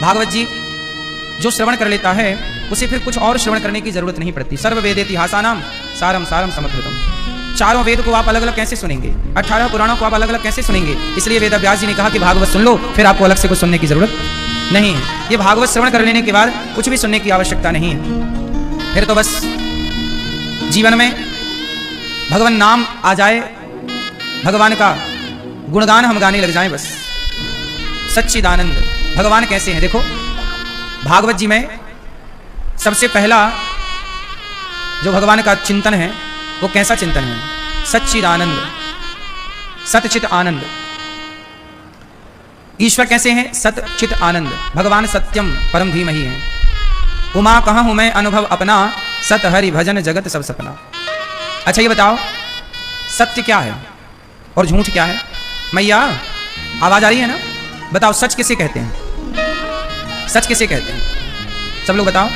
भागवत जी जो श्रवण कर लेता है उसे फिर कुछ और श्रवण करने की जरूरत नहीं पड़ती। सर्व वेदेतिहासानाम सारम सारम समद्भुतम। चारों वेद को आप अलग अलग कैसे सुनेंगे, 18 पुराणों को आप अलग अलग कैसे सुनेंगे। इसलिए वेदव्यास जी ने कहा कि भागवत सुन लो, फिर आपको अलग से कुछ सुनने की जरूरत नहीं है। ये भागवत श्रवण कर लेने के बाद कुछ भी सुनने की आवश्यकता नहीं है। फिर तो बस जीवन में भगवान नाम आ जाए, भगवान का गुणगान हम गाने लग जाएं बस। सच्चिदानंद भगवान कैसे हैं देखो, भागवत जी में सबसे पहला जो भगवान का चिंतन है वो कैसा चिंतन है? सच्चिदानंद, सतचित आनंद। ईश्वर कैसे हैं? सतचित आनंद। भगवान सत्यम परम धीमहि है। उमा कहाँ हूं मैं अनुभव अपना, सत हरि भजन जगत सब सपना। अच्छा ये बताओ सत्य क्या है और झूठ क्या है? मैया आवाज आ रही है ना? बताओ सच किसे कहते हैं? सच किसे कहते हैं? सब लोग बताओ।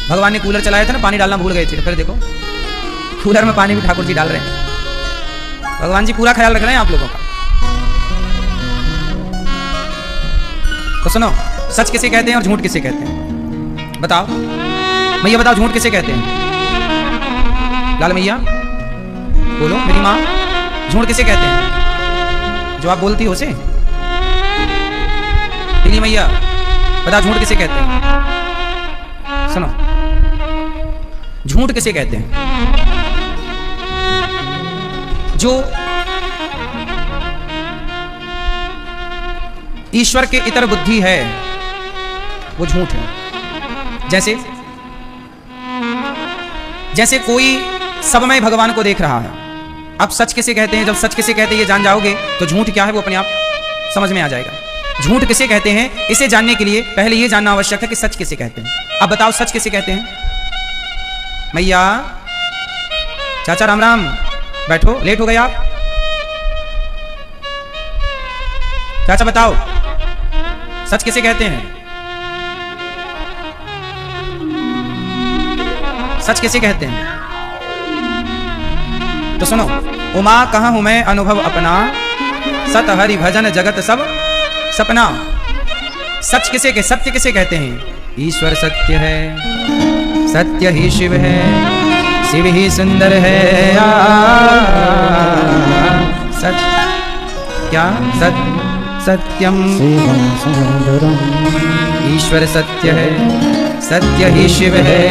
भगवान ने कूलर चलाया था ना, पानी डालना भूल गए थे, फिर देखो कूलर में पानी भी ठाकुर जी डाल रहे हैं। भगवान जी पूरा ख्याल रख रहे हैं आप लोगों का। तो सुनो, सच किसे कहते हैं और झूठ किसे कहते हैं? बताओ मैया, बताओ झूठ किसे कहते हैं? लाल मैया बोलो, मेरी माँ, झूठ किसे कहते हैं? जो आप बोलती हो उसे। मेरी मैया बता, झूठ किसे कहते हैं? सुनो, झूठ किसे कहते हैं? जो ईश्वर के इतर बुद्धि है वो झूठ है। जैसे कोई सबमय भगवान को देख रहा है। अब सच किसे कहते हैं? जब सच किसे कहते हैं ये जान जाओगे तो झूठ क्या है वो अपने आप समझ में आ जाएगा। झूठ किसे कहते हैं इसे जानने के लिए पहले ये जानना आवश्यक है कि सच किसे कहते हैं। अब बताओ सच किसे कहते हैं? मैया, चाचा राम राम, बैठो, लेट हो गए आप। चाचा बताओ सच किसे कहते हैं? सच किसे कहते हैं? तो सुनो, उमा कहाँ हूं मैं अनुभव अपना, सत हरि भजन जगत सब सपना। सच किसे के सत्य किसे कहते हैं? ईश्वर सत्य है, सत्य ही शिव है, शिव ही सुंदर है। सत्य क्या? सत्यम ईश्वर सत्य है, सत्य ही शिव है,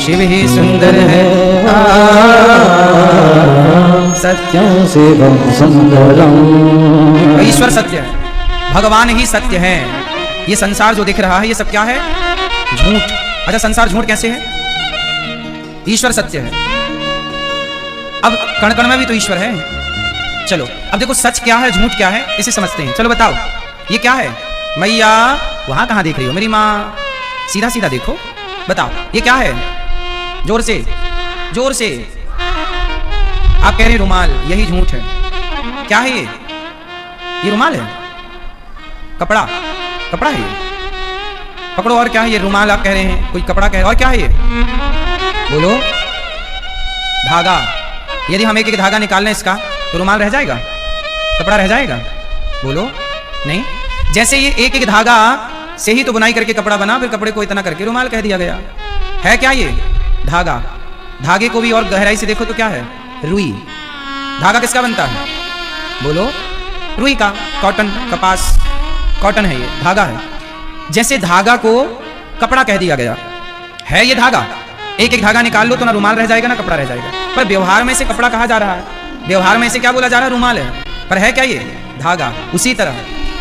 शिव ही सुंदर है। सत्यम शिवम सुंदरम। ईश्वर सत्य है, भगवान ही सत्य है। ये संसार जो दिख रहा है ये सब क्या है? झूठ। अच्छा संसार झूठ कैसे है? ईश्वर सत्य है। अब कण कण में भी तो ईश्वर है। चलो अब देखो सच क्या है झूठ क्या है इसे समझते हैं। चलो बताओ ये क्या है? मैया वहां कहां देख रही हो मेरी माँ? सीधा सीधा देखो, बताओ ये क्या है? जोर से, जोर से। आप कह रहे हैं रुमाल, यही झूठ है। क्या है ये? ये रुमाल है? कपड़ा, कपड़ा है ये? पकड़ो। और क्या है ये? रुमाल आप कह रहे हैं, कोई कपड़ा कह रहे हैं, और क्या है ये? बोलो। धागा। यदि हम एक एक धागा निकाल लें इसका तो रुमाल रह जाएगा? कपड़ा रह जाएगा? बोलो। नहीं। जैसे ये एक एक धागा से ही तो बुनाई करके कपड़ा बना, फिर कपड़े को इतना करके रुमाल कह दिया गया। है क्या ये? धागा। धागे को भी और गहराई से देखो तो क्या है? रुई। धागा किसका बनता है? बोलो। रुई का। कॉटन, कपास, कॉटन है ये, धागा है। जैसे धागा को कपड़ा कह दिया गया, है ये धागा? एक एक धागा निकाल लो तो ना रुमाल रह जाएगा ना कपड़ा रह जाएगा। पर व्यवहार में से कपड़ा कहा जा रहा है, व्यवहार में से क्या बोला जा रहा है? रुमाल है। पर है क्या ये? धागा। उसी तरह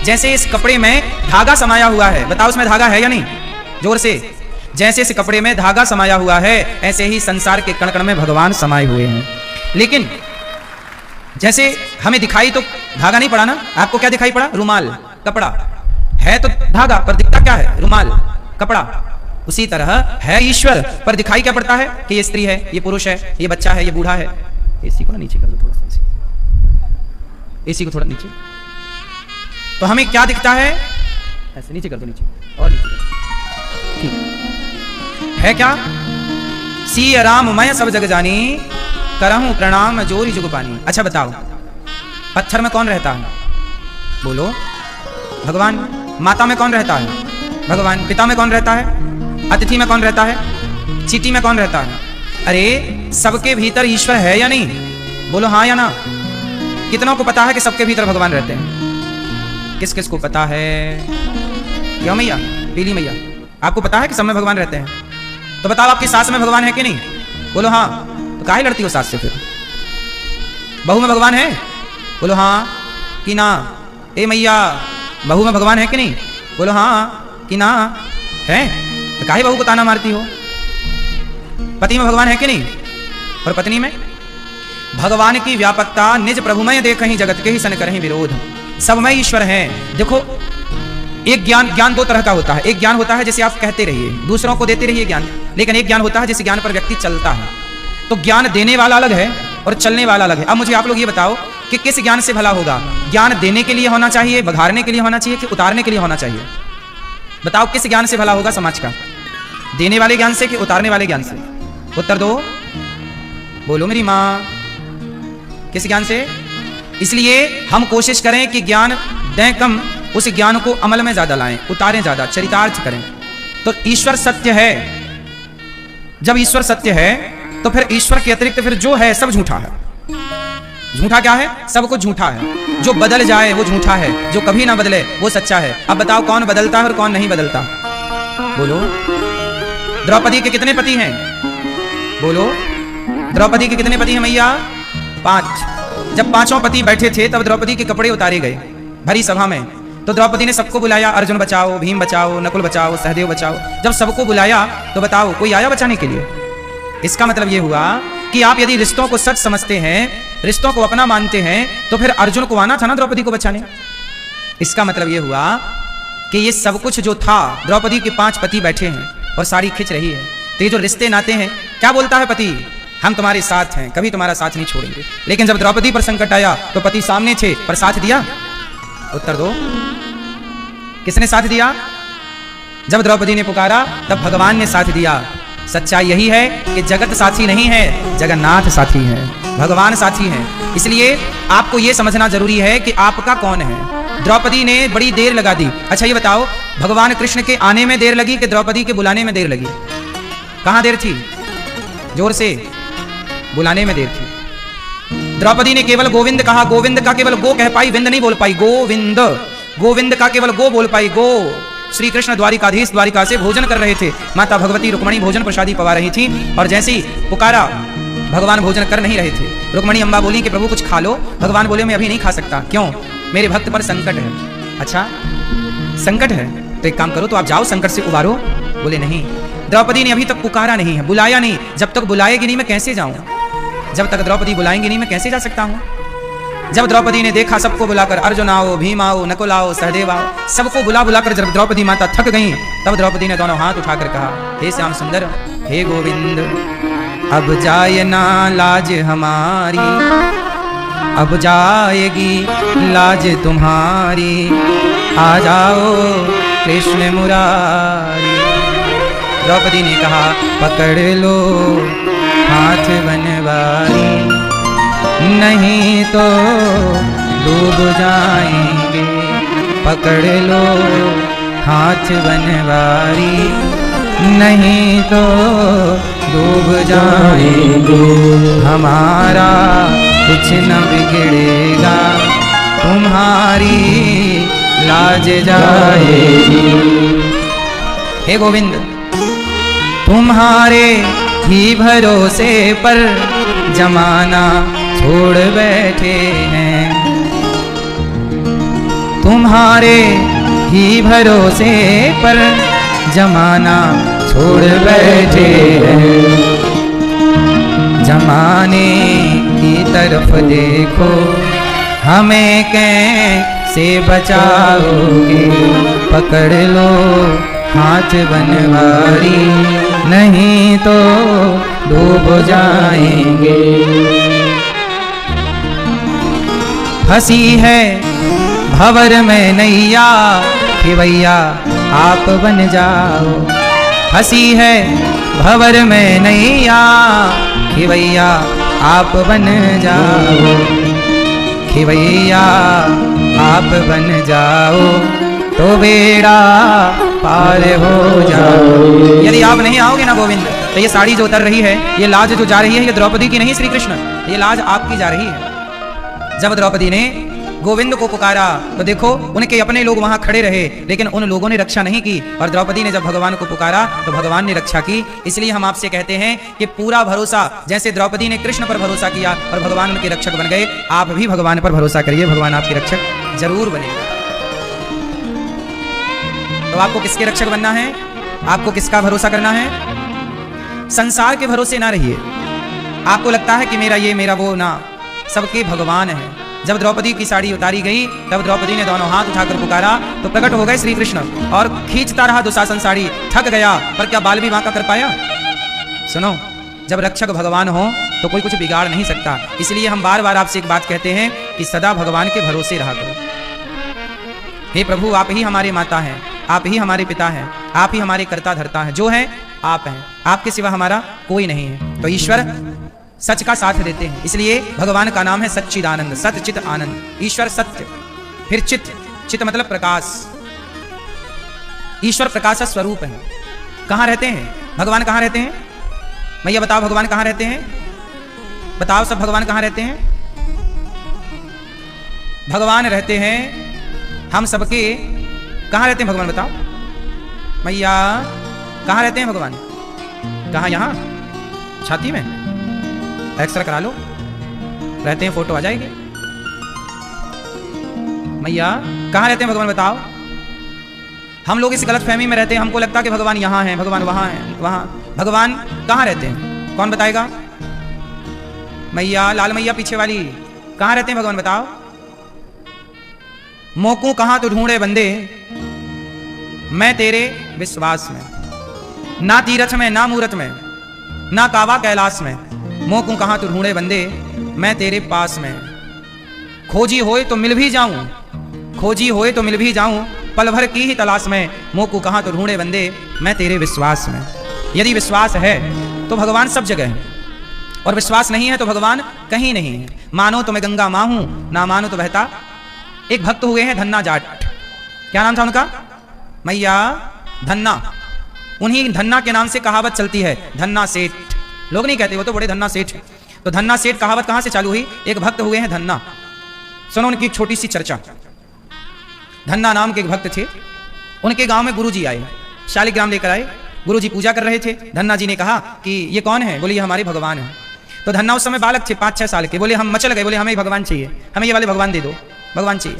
जैसे इस कपड़े में धागा समाया हुआ है, बताओ उसमें धागा है या नहीं? जोर से। जैसे इस कपड़े में धागा समाया हुआ है ऐसे ही संसार के कण कण में भगवान समाये हुए हैं। लेकिन जैसे हमें दिखाई तो धागा नहीं पड़ा ना, आपको क्या दिखाई पड़ा? रुमाल, कपड़ा। है तो धागा पर दिखता क्या है? रुमाल, कपड़ा। उसी तरह है ईश्वर पर दिखाई क्या पड़ता है? कि ये स्त्री है, ये पुरुष है, ये बच्चा है, ये बूढ़ा है। एसी को ना नीचे कर दो थोड़ा सा, एसी को थोड़ा नीचे। तो हमें क्या दिखता है? ऐसे नीचे कर दो, नीचे और नीचे। ठीक है क्या? सी राम मैं सब जग जानी, करहूं प्रणाम जोरी जुग पानी। अच्छा बताओ पत्थर में कौन रहता है? बोलो। भगवान। माता में कौन रहता है? भगवान। पिता में कौन रहता है? अतिथि में कौन रहता है? चीटी में कौन रहता है? अरे सबके भीतर ईश्वर है या नहीं? बोलो हाँ या ना। कितनों को पता है कि सबके भीतर भगवान रहते हैं? किस किस को पता है? क्यों मैया, पीली मैया, आपको पता है कि सब में भगवान रहते हैं? तो बताओ आपकी सास में भगवान है कि नहीं? बोलो हाँ। तो काहे लड़ती हो सास से फिर? बहू में भगवान है? बोलो हाँ कि ना। ए मैया, बहू में भगवान है कि नहीं? बोलो हाँ कि ना। है? तो काहे बहू को ताना मारती हो? पति में भगवान है कि नहीं? और पत्नी में? भगवान की व्यापकता निज प्रभुमय देखहि जगत के ही सन करहि विरोध। सब में ईश्वर है। देखो, एक ज्ञान दो तरह का होता है। एक ज्ञान होता है जिसे आप कहते रहिए, दूसरों को देते रहिए ज्ञान, लेकिन एक ज्ञान होता है जिस ज्ञान पर व्यक्ति चलता है। तो ज्ञान देने वाला अलग है और चलने वाला अलग है। अब मुझे आप लोग ये बताओ कि किस ज्ञान से भला होगा? ज्ञान देने के लिए होना चाहिए, बघारने के लिए होना चाहिए, कि उतारने के लिए होना चाहिए? बताओ किस ज्ञान से भला होगा समाज का? देने वाले ज्ञान से कि उतारने वाले ज्ञान से? उत्तर दो, बोलो मेरी माँ, किस ज्ञान से? इसलिए हम कोशिश करें कि ज्ञान दें कम, उस ज्ञान को अमल में ज्यादा लाएं, उतारें ज्यादा, चरितार्थ करें। तो ईश्वर सत्य है। जब ईश्वर सत्य है तो फिर ईश्वर के अतिरिक्त फिर जो है सब झूठा है। झूठा क्या है? सब कुछ झूठा है। जो बदल जाए वो झूठा है, जो कभी ना बदले वो सच्चा है। अब बताओ कौन बदलता है और कौन नहीं बदलता? बोलो। द्रौपदी के कितने पति हैं? बोलो। द्रौपदी के कितने पति हैं मैया? 5। जब 5 पति बैठे थे तब द्रौपदी के कपड़े उतारे गए भरी सभा में। तो द्रौपदी ने सबको बुलाया, अर्जुन बचाओ, भीम बचाओ, नकुल बचाओ, सहदेव बचाओ। जब सबको बुलाया तो बताओ कोई आया बचाने के लिए? इसका मतलब यह हुआ कि आप यदि रिश्तों को सच समझते हैं, रिश्तों को अपना मानते हैं, तो फिर अर्जुन को आना था ना द्रौपदी को बचाने। इसका मतलब यह हुआ कि ये सब कुछ जो था, द्रौपदी के 5 पति बैठे हैं और साड़ी खिंच रही है। तो ये जो रिश्ते नाते हैं, क्या बोलता है पति? हम तुम्हारे साथ हैं, कभी तुम्हारा साथ नहीं छोड़ेंगे। लेकिन जब द्रौपदी पर संकट आया तो पति सामने थे पर साथ दिया? उत्तर दो, किसने साथ दिया? जब द्रौपदी ने पुकारा तब भगवान ने साथ दिया। सच्चाई यही है कि जगत साथी नहीं है, जगन्नाथ साथी है, भगवान साथी है। इसलिए आपको यह समझना जरूरी है कि आपका कौन है। द्रौपदी ने बड़ी देर लगा दी। अच्छा ये बताओ, भगवान कृष्ण के आने में देर लगी कि द्रौपदी के बुलाने में देर लगी? कहां देर थी? जोर से। बुलाने में देर थी। द्रौपदी ने केवल गोविंद कहा, गोविंद का केवल गो कह पाई, विंद नहीं बोल पाई। गोविंद, गोविंद का केवल गो बोल पाई। गो। श्री कृष्ण द्वारिकाधीश द्वारिका से भोजन कर रहे थे। माता भगवती रुक्मणी भोजन प्रसादी पवा रही थी और जैसे ही पुकारा, भगवान भोजन कर नहीं रहे थे। रुक्मणी अम्बा बोली कि प्रभु कुछ खा लो। भगवान बोले मैं अभी नहीं खा सकता। क्यों? मेरे भक्त पर संकट है। अच्छा संकट है तो एक काम करो, तो आप जाओ संकट से उबारो। बोले नहीं, द्रौपदी ने अभी तक पुकारा नहीं है, बुलाया नहीं। जब तक बुलाएगी नहीं मैं कैसे जाऊं? जब तक द्रौपदी बुलाएंगी नहीं मैं कैसे जा सकता हूं? जब द्रौपदी ने देखा सबको बुलाकर, अर्जुन आओ, भीम आओ, नकुल आओ, सहदेव आओ, सबको बुला बुलाकर जब द्रौपदी माता थक गई, तब द्रौपदी ने दोनों हाथ उठाकर कहा, हे श्याम सुंदर, हे गोविंद, अब जाए ना लाज हमारी, अब जाएगी लाज तुम्हारी, आ जाओ कृष्ण मुरारी। द्रौपदी ने कहा, पकड़ लो हाथ बनवारी, नहीं तो डूब जाएंगे। पकड़ लो हाथ बनवारी, नहीं तो डूब जाएंगे। हमारा कुछ न बिगड़ेगा, तुम्हारी लाज जाएगी। हे गोविंद, तुम्हारे ही भरोसे पर जमाना छोड़ बैठे हैं, तुम्हारे ही भरोसे पर जमाना छोड़ बैठे हैं। जमाने की तरफ देखो, हमें कैसे बचाओगे। पकड़ लो हाथ बनवारी, नहीं तो डूब जाएंगे। हंसी है भंवर में नैया, खिवैया आप बन जाओ। हंसी है भंवर में नैया, खिवैया आप बन जाओ। खिवैया आप बन जाओ, तो बेड़ा पार हो जाए। यदि आप नहीं आओगे ना गोविंद, तो ये साड़ी जो उतर रही है, ये लाज जो जा रही है, ये द्रौपदी की नहीं श्री कृष्ण, ये लाज आपकी जा रही है। जब द्रौपदी ने गोविंद को पुकारा तो देखो उनके अपने लोग वहां खड़े रहे, लेकिन उन लोगों ने रक्षा नहीं की, और द्रौपदी ने जब भगवान को पुकारा तो भगवान ने रक्षा की। इसलिए हम आपसे कहते हैं कि पूरा भरोसा, जैसे द्रौपदी ने कृष्ण पर भरोसा किया और भगवान उनके रक्षक बन गए, आप भी भगवान पर भरोसा करिए, भगवान आपके रक्षक जरूर बनेगा। तो आपको किसके रक्षक बनना है? आपको किसका भरोसा करना है? संसार के भरोसे ना रहिए। आपको लगता है कि मेरा ये मेरा वो, ना, सबके भगवान है। जब द्रौपदी की साड़ी उतारी गई तब द्रौपदी ने दोनों हाथ उठाकर पुकारा तो प्रकट हो गए श्री कृष्ण, और खींचता रहा दुशासन साड़ी, थक गया, पर क्या बाल भी बांका कर पाया? सुनो, जब रक्षक भगवान हो तो कोई कुछ बिगाड़ नहीं सकता। इसलिए हम बार बार आपसे एक बात कहते हैं कि सदा भगवान के भरोसे रहा करो। हे प्रभु, आप ही हमारे माता हैं, आप ही हमारे पिता हैं, आप ही हमारे कर्ता धर्ता हैं, जो है आप हैं, आपके सिवा हमारा कोई नहीं है। तो ईश्वर सच का साथ देते हैं, इसलिए भगवान का नाम है सच्चिदानंद, सत चित आनंद। ईश्वर सत्य, फिर चित, चित मतलब प्रकाश। ईश्वर प्रकाश स्वरूप है। कहां रहते हैं भगवान? कहां रहते हैं भैया? बताओ भगवान कहां रहते हैं? बताओ सब, भगवान कहां रहते हैं? भगवान रहते हैं हम सबके। कहां रहते हैं भगवान? बताओ भैया, कहां रहते हैं भगवान? कहां? यहां छाती में एक्सरे करा लो, रहते हैं, फोटो आ जाएगी। भैया कहां रहते हैं भगवान? बताओ। हम लोग इस गलत फहमी में रहते हैं, हमको लगता है कि भगवान यहां है, भगवान वहां है, वहां। भगवान कहां रहते हैं? कौन बताएगा? मैया, लाल मैया पीछे वाली, कहां रहते हैं भगवान? बताओ। मोकू कहां तो ढूंढे बंदे, मैं तेरे विश्वास में, ना तीरथ में, ना मूरत में, ना कावा कैलाश में, मोकू कहां तो ढूंढे बंदे, मैं तेरे पास में। खोजी होए तो मिल भी जाऊं, खोजी होए तो मिल भी जाऊं, पल भर की ही तलाश में, मोकू कहां तो ढूंढे बंदे, मैं तेरे विश्वास में। यदि विश्वास है तो भगवान सब जगह है, और विश्वास नहीं है तो भगवान कहीं नहीं है। मानो तो मैं गंगा मां हूं, ना मानो तो बहता। एक भक्त हुए हैं धन्ना जाट, क्या नाम था उनका? मैया धन्ना। उन्हीं धन्ना के नाम से कहावत चलती है, धन्ना सेठ। लोग नहीं कहते वो तो बड़े धन्ना सेठ। तो धन्ना सेठ कहावत कहां से चालू हुई? एक भक्त हुए हैं धन्ना। सुनो उनकी एक छोटी सी चर्चा। धन्ना नाम के एक भक्त थे, उनके गांव में गुरुजी आए, शालिग्राम लेकर आए। गुरुजी पूजा कर रहे थे। धन्ना जी ने कहा कि ये कौन है? बोले ये हमारे भगवान है। तो धन्ना उस समय बालक थे, 5-6 साल के। बोले हम मचल गए, बोले हमें भगवान चाहिए, हमें ये वाले भगवान दे दो, भगवान चाहिए।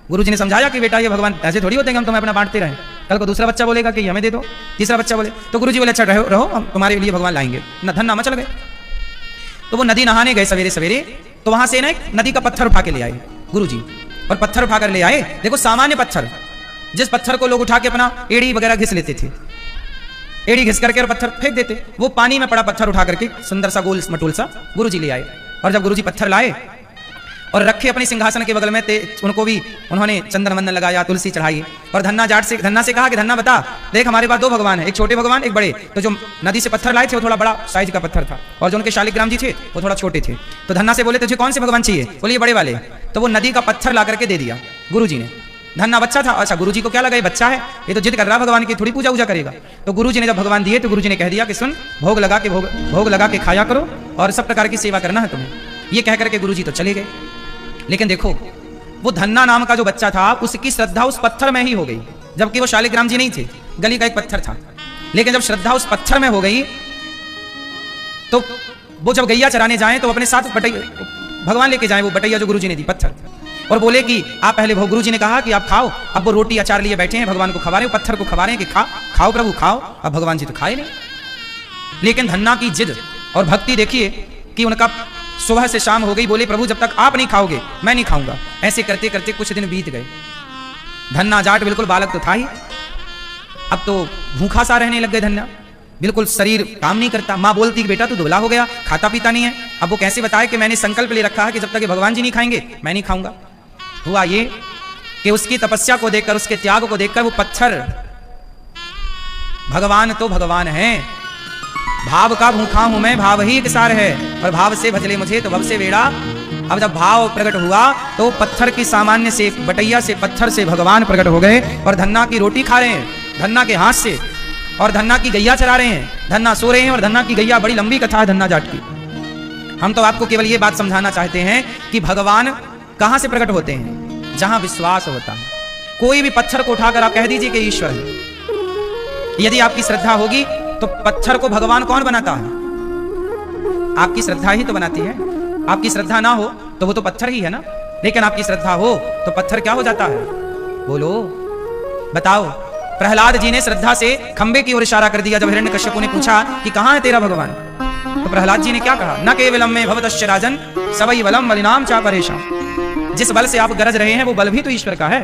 गुरुजी ने समझाया कि बेटा ये भगवान ऐसे थोड़ी होते हैं, हम तुम्हें अपना बांटते रहें। कल को दूसरा बच्चा बोलेगा कि हमें दे दो, तीसरा बच्चा बोले, तो गुरुजी बोले अच्छा रहो रहो, हम तुम्हारे लिए भगवान लाएंगे। न धन्ना मचल गए। तो वो नदी नहाने गए सवेरे सवेरे, तो वहां से ना एक नदी का पत्थर उठा के ले आए गुरुजी, और पत्थर उठाकर ले आए। देखो सामान्य पत्थर, जिस पत्थर को लोग उठा के अपना एड़ी वगैरह घिस लेते थे, एड़ी घिस करके और पत्थर फेंक देते, वो पानी में पड़ा पत्थर उठा करके सुंदर सा गोल मटोल सा गुरुजी ले आए। और जब गुरुजी पत्थर लाए और रखे अपने सिंहासन के बगल में, उनको भी उन्होंने चंदन वंदन लगाया, तुलसी चढ़ाई। और धन्ना से कहा कि धन्ना बता, देख हमारे पास 2 भगवान है, एक छोटे भगवान, एक बड़े। तो जो नदी से पत्थर लाए थे वो थोड़ा बड़ा साइज का पत्थर था, और जो उनके शालिग्राम जी थे वो थोड़ा छोटे थे। तो धन्ना से बोले तुझे कौन से भगवान चाहिए? बोले बड़े वाले। तो वो नदी का पत्थर ला करके दे दिया गुरुजी ने। धन्ना बच्चा था, अच्छा गुरुजी को क्या लगा ये बच्चा है, ये तो जिद कर रहा भगवान की, थोड़ी पूजा करेगा। तो गुरुजी ने जब भगवान दिए तो गुरुजी ने कह दिया कि सुन, भोग लगा के खाया करो और सब प्रकार की सेवा करना है तुम्हें। ये कह करके गुरुजी तो चले गए। लेकिन देखो वो धन्ना नाम का जो बच्चा था, उसकी श्रद्धा उस पत्थर में ही हो गई, जबकि वो शालिग्राम जी नहीं थे, गली का एक पत्थर था। लेकिन जब श्रद्धा उस पत्थर में हो गई तो वो जब गैया चराने जाएं तो अपने साथ भगवान लेके जाएं, वो बटैया जो गुरुजी ने दी पत्थर, और बोले कि आप पहले भोग। गुरुजी ने कहा कि आप खाओ। अब वो रोटी अचार लिए बैठे हैं, भगवान को खवा रहे, पत्थर को खवा रहे हैं कि खाओ प्रभु खाओ। अब भगवान जी तो खाए नहीं। लेकिन धन्ना की जिद और भक्ति देखिए कि उनका सुबह से शाम हो गई, बोले प्रभु जब तक आप नहीं खाओगे मैं नहीं खाऊंगा। ऐसे करते करते कुछ दिन बीत गए। धन्ना जाट बिल्कुल बालक तो था ही, अब तो भूखा सा रहने लग गए। धन्ना बिल्कुल शरीर काम नहीं करता। माँ बोलती कि बेटा तू दुबला हो गया, खाता पीता नहीं है। अब वो कैसे बताए कि मैंने संकल्प ले रखा है कि जब तक भगवान जी नहीं खाएंगे मैं नहीं खाऊंगा। हुआ ये कि उसकी तपस्या को देखकर, उसके त्याग को देखकर वो पत्थर, भगवान तो भगवान है, भाव का भूखा हूं मैं, भाव ही एक सार है, और भाव से भजले मुझे तो भव से बेड़ा। अब जब भाव प्रकट हुआ तो पत्थर की सामान्य से, बटैया से, पत्थर से भगवान प्रकट हो गए और धन्ना की रोटी खा रहे हैं, धन्ना के हाथ से, और धन्ना की गैया चरा रहे हैं, धन्ना सो रहे हैं और धन्ना की गैया। बड़ी लंबी कथा है धन्ना जाट की। हम तो आपको केवल ये बात समझाना चाहते हैं कि भगवान कहां से प्रकट होते हैं? जहां विश्वास होता है। कोई भी पत्थर को उठाकर आप कह दीजिए कि ईश्वर है। यदि आपकी श्रद्धा होगी तो पत्थर को भगवान कौन बनाता है? आपकी श्रद्धा ही तो बनाती है। आपकी श्रद्धा ना हो तो वो तो पत्थर ही है ना, लेकिन आपकी श्रद्धा हो तो पत्थर क्या हो जाता है? बोलो, बताओ। प्रहलाद जी ने श्रद्धा से खंबे की ओर इशारा कर दिया। जब हिरण्यकश्यप ने पूछा कि कहां है तेरा भगवान, तो प्रहलाद जी ने क्या कहा? न केवलम में भवतश्च राजन सवै बलम बलिनाम चा परेशान। जिस बल से आप गरज रहे हैं वो बल भी तो ईश्वर का है।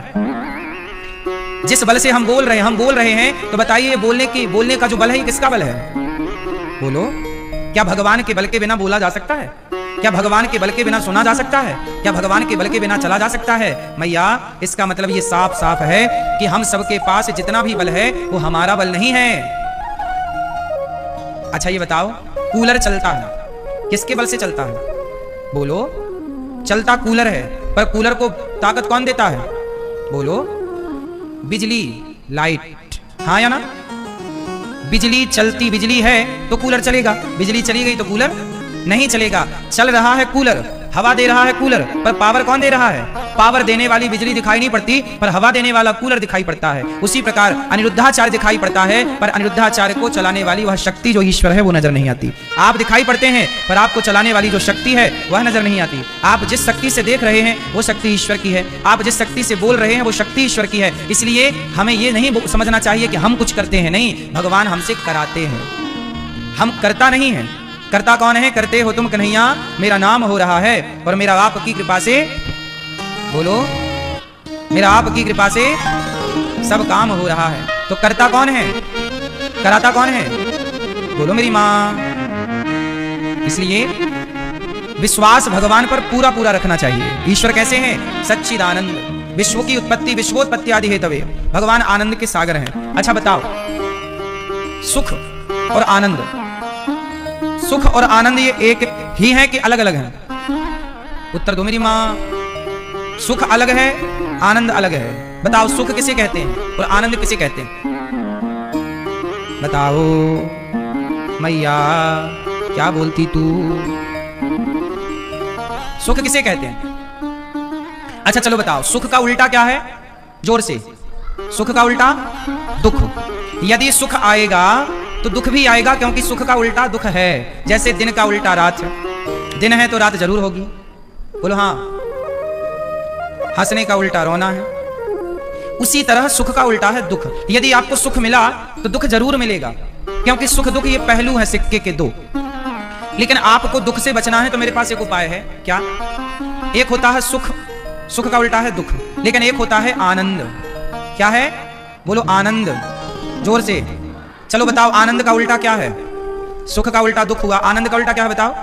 जिस बल से हम बोल रहे हैं, तो बताइए बोलने का जो बल है, किसका बल है? बोलो, क्या भगवान के बल के बिना बोला जा सकता है? क्या भगवान के बल के बिना सुना जा सकता है? क्या भगवान के बल के बिना चला जा सकता है? मैया, इसका मतलब ये साफ साफ है कि हम सबके पास जितना भी बल है वो हमारा बल नहीं है। अच्छा ये बताओ, कूलर चलता है, किसके बल से चलता है? बोलो, चलता कूलर है, पर कूलर को ताकत कौन देता है? बोलो, बिजली, लाइट, हाँ या ना? बिजली, चलती बिजली है तो कूलर चलेगा, बिजली चली गई तो कूलर नहीं चलेगा। चल रहा है कूलर, हवा दे रहा है कूलर, पर पावर कौन दे रहा है? पावर देने वाली बिजली दिखाई नहीं पड़ती, पर हवा देने वाला कूलर दिखाई पड़ता है। उसी प्रकार अनिरुद्धाचार्य दिखाई पड़ता है, पर अनिरुद्धाचार्य को चलाने वाली वह शक्ति जो ईश्वर है वो नजर नहीं आती। आप दिखाई पड़ते हैं, पर आपको चलाने वाली जो शक्ति है वह नजर नहीं आती। आप जिस शक्ति से देख रहे हैं वो शक्ति ईश्वर की है, आप जिस शक्ति से बोल रहे हैं वो शक्ति ईश्वर की है। इसलिए हमें ये नहीं समझना चाहिए कि हम कुछ करते हैं, नहीं, भगवान हमसे कराते हैं, हम करता नहीं है। करता कौन है? करते हो तुम कन्हैया, मेरा नाम हो रहा है, और मेरा आपकी कृपा से, बोलो, मेरा आपकी कृपा से सब काम हो रहा है। तो करता कौन है? कराता कौन है? बोलो मेरी मां। इसलिए विश्वास भगवान पर पूरा पूरा रखना चाहिए। ईश्वर कैसे हैं? सच्चिदानंद, विश्व की उत्पत्ति, विश्वोत्पत्ति आदि हेतवे, भगवान आनंद के सागर हैं। अच्छा बताओ, सुख और आनंद, सुख और आनंद ये एक ही है कि अलग अलग हैं? उत्तर दो मेरी मां। सुख अलग है, आनंद अलग है। बताओ, सुख किसे कहते हैं और आनंद किसे कहते हैं? बताओ मैया, क्या बोलती तू? सुख किसे कहते हैं? अच्छा चलो बताओ, सुख का उल्टा क्या है? जोर से, सुख का उल्टा दुख। यदि सुख आएगा तो दुख भी आएगा, क्योंकि सुख का उल्टा दुख है। जैसे दिन का उल्टा रात है, दिन है तो रात जरूर होगी। बोलो हाँ। हंसने का उल्टा रोना है, उसी तरह सुख का उल्टा है दुख। यदि आपको सुख मिला तो दुख जरूर मिलेगा, क्योंकि सुख दुख ये पहलू है सिक्के के दो। लेकिन आपको दुख से बचना है तो मेरे पास एक उपाय है। क्या? एक होता है सुख, सुख का उल्टा है दुख, लेकिन एक होता है आनंद। क्या है? बोलो आनंद, जोर से। चलो बताओ, आनंद का उल्टा क्या है? सुख का उल्टा दुख हुआ, आनंद का उल्टा क्या है? बताओ।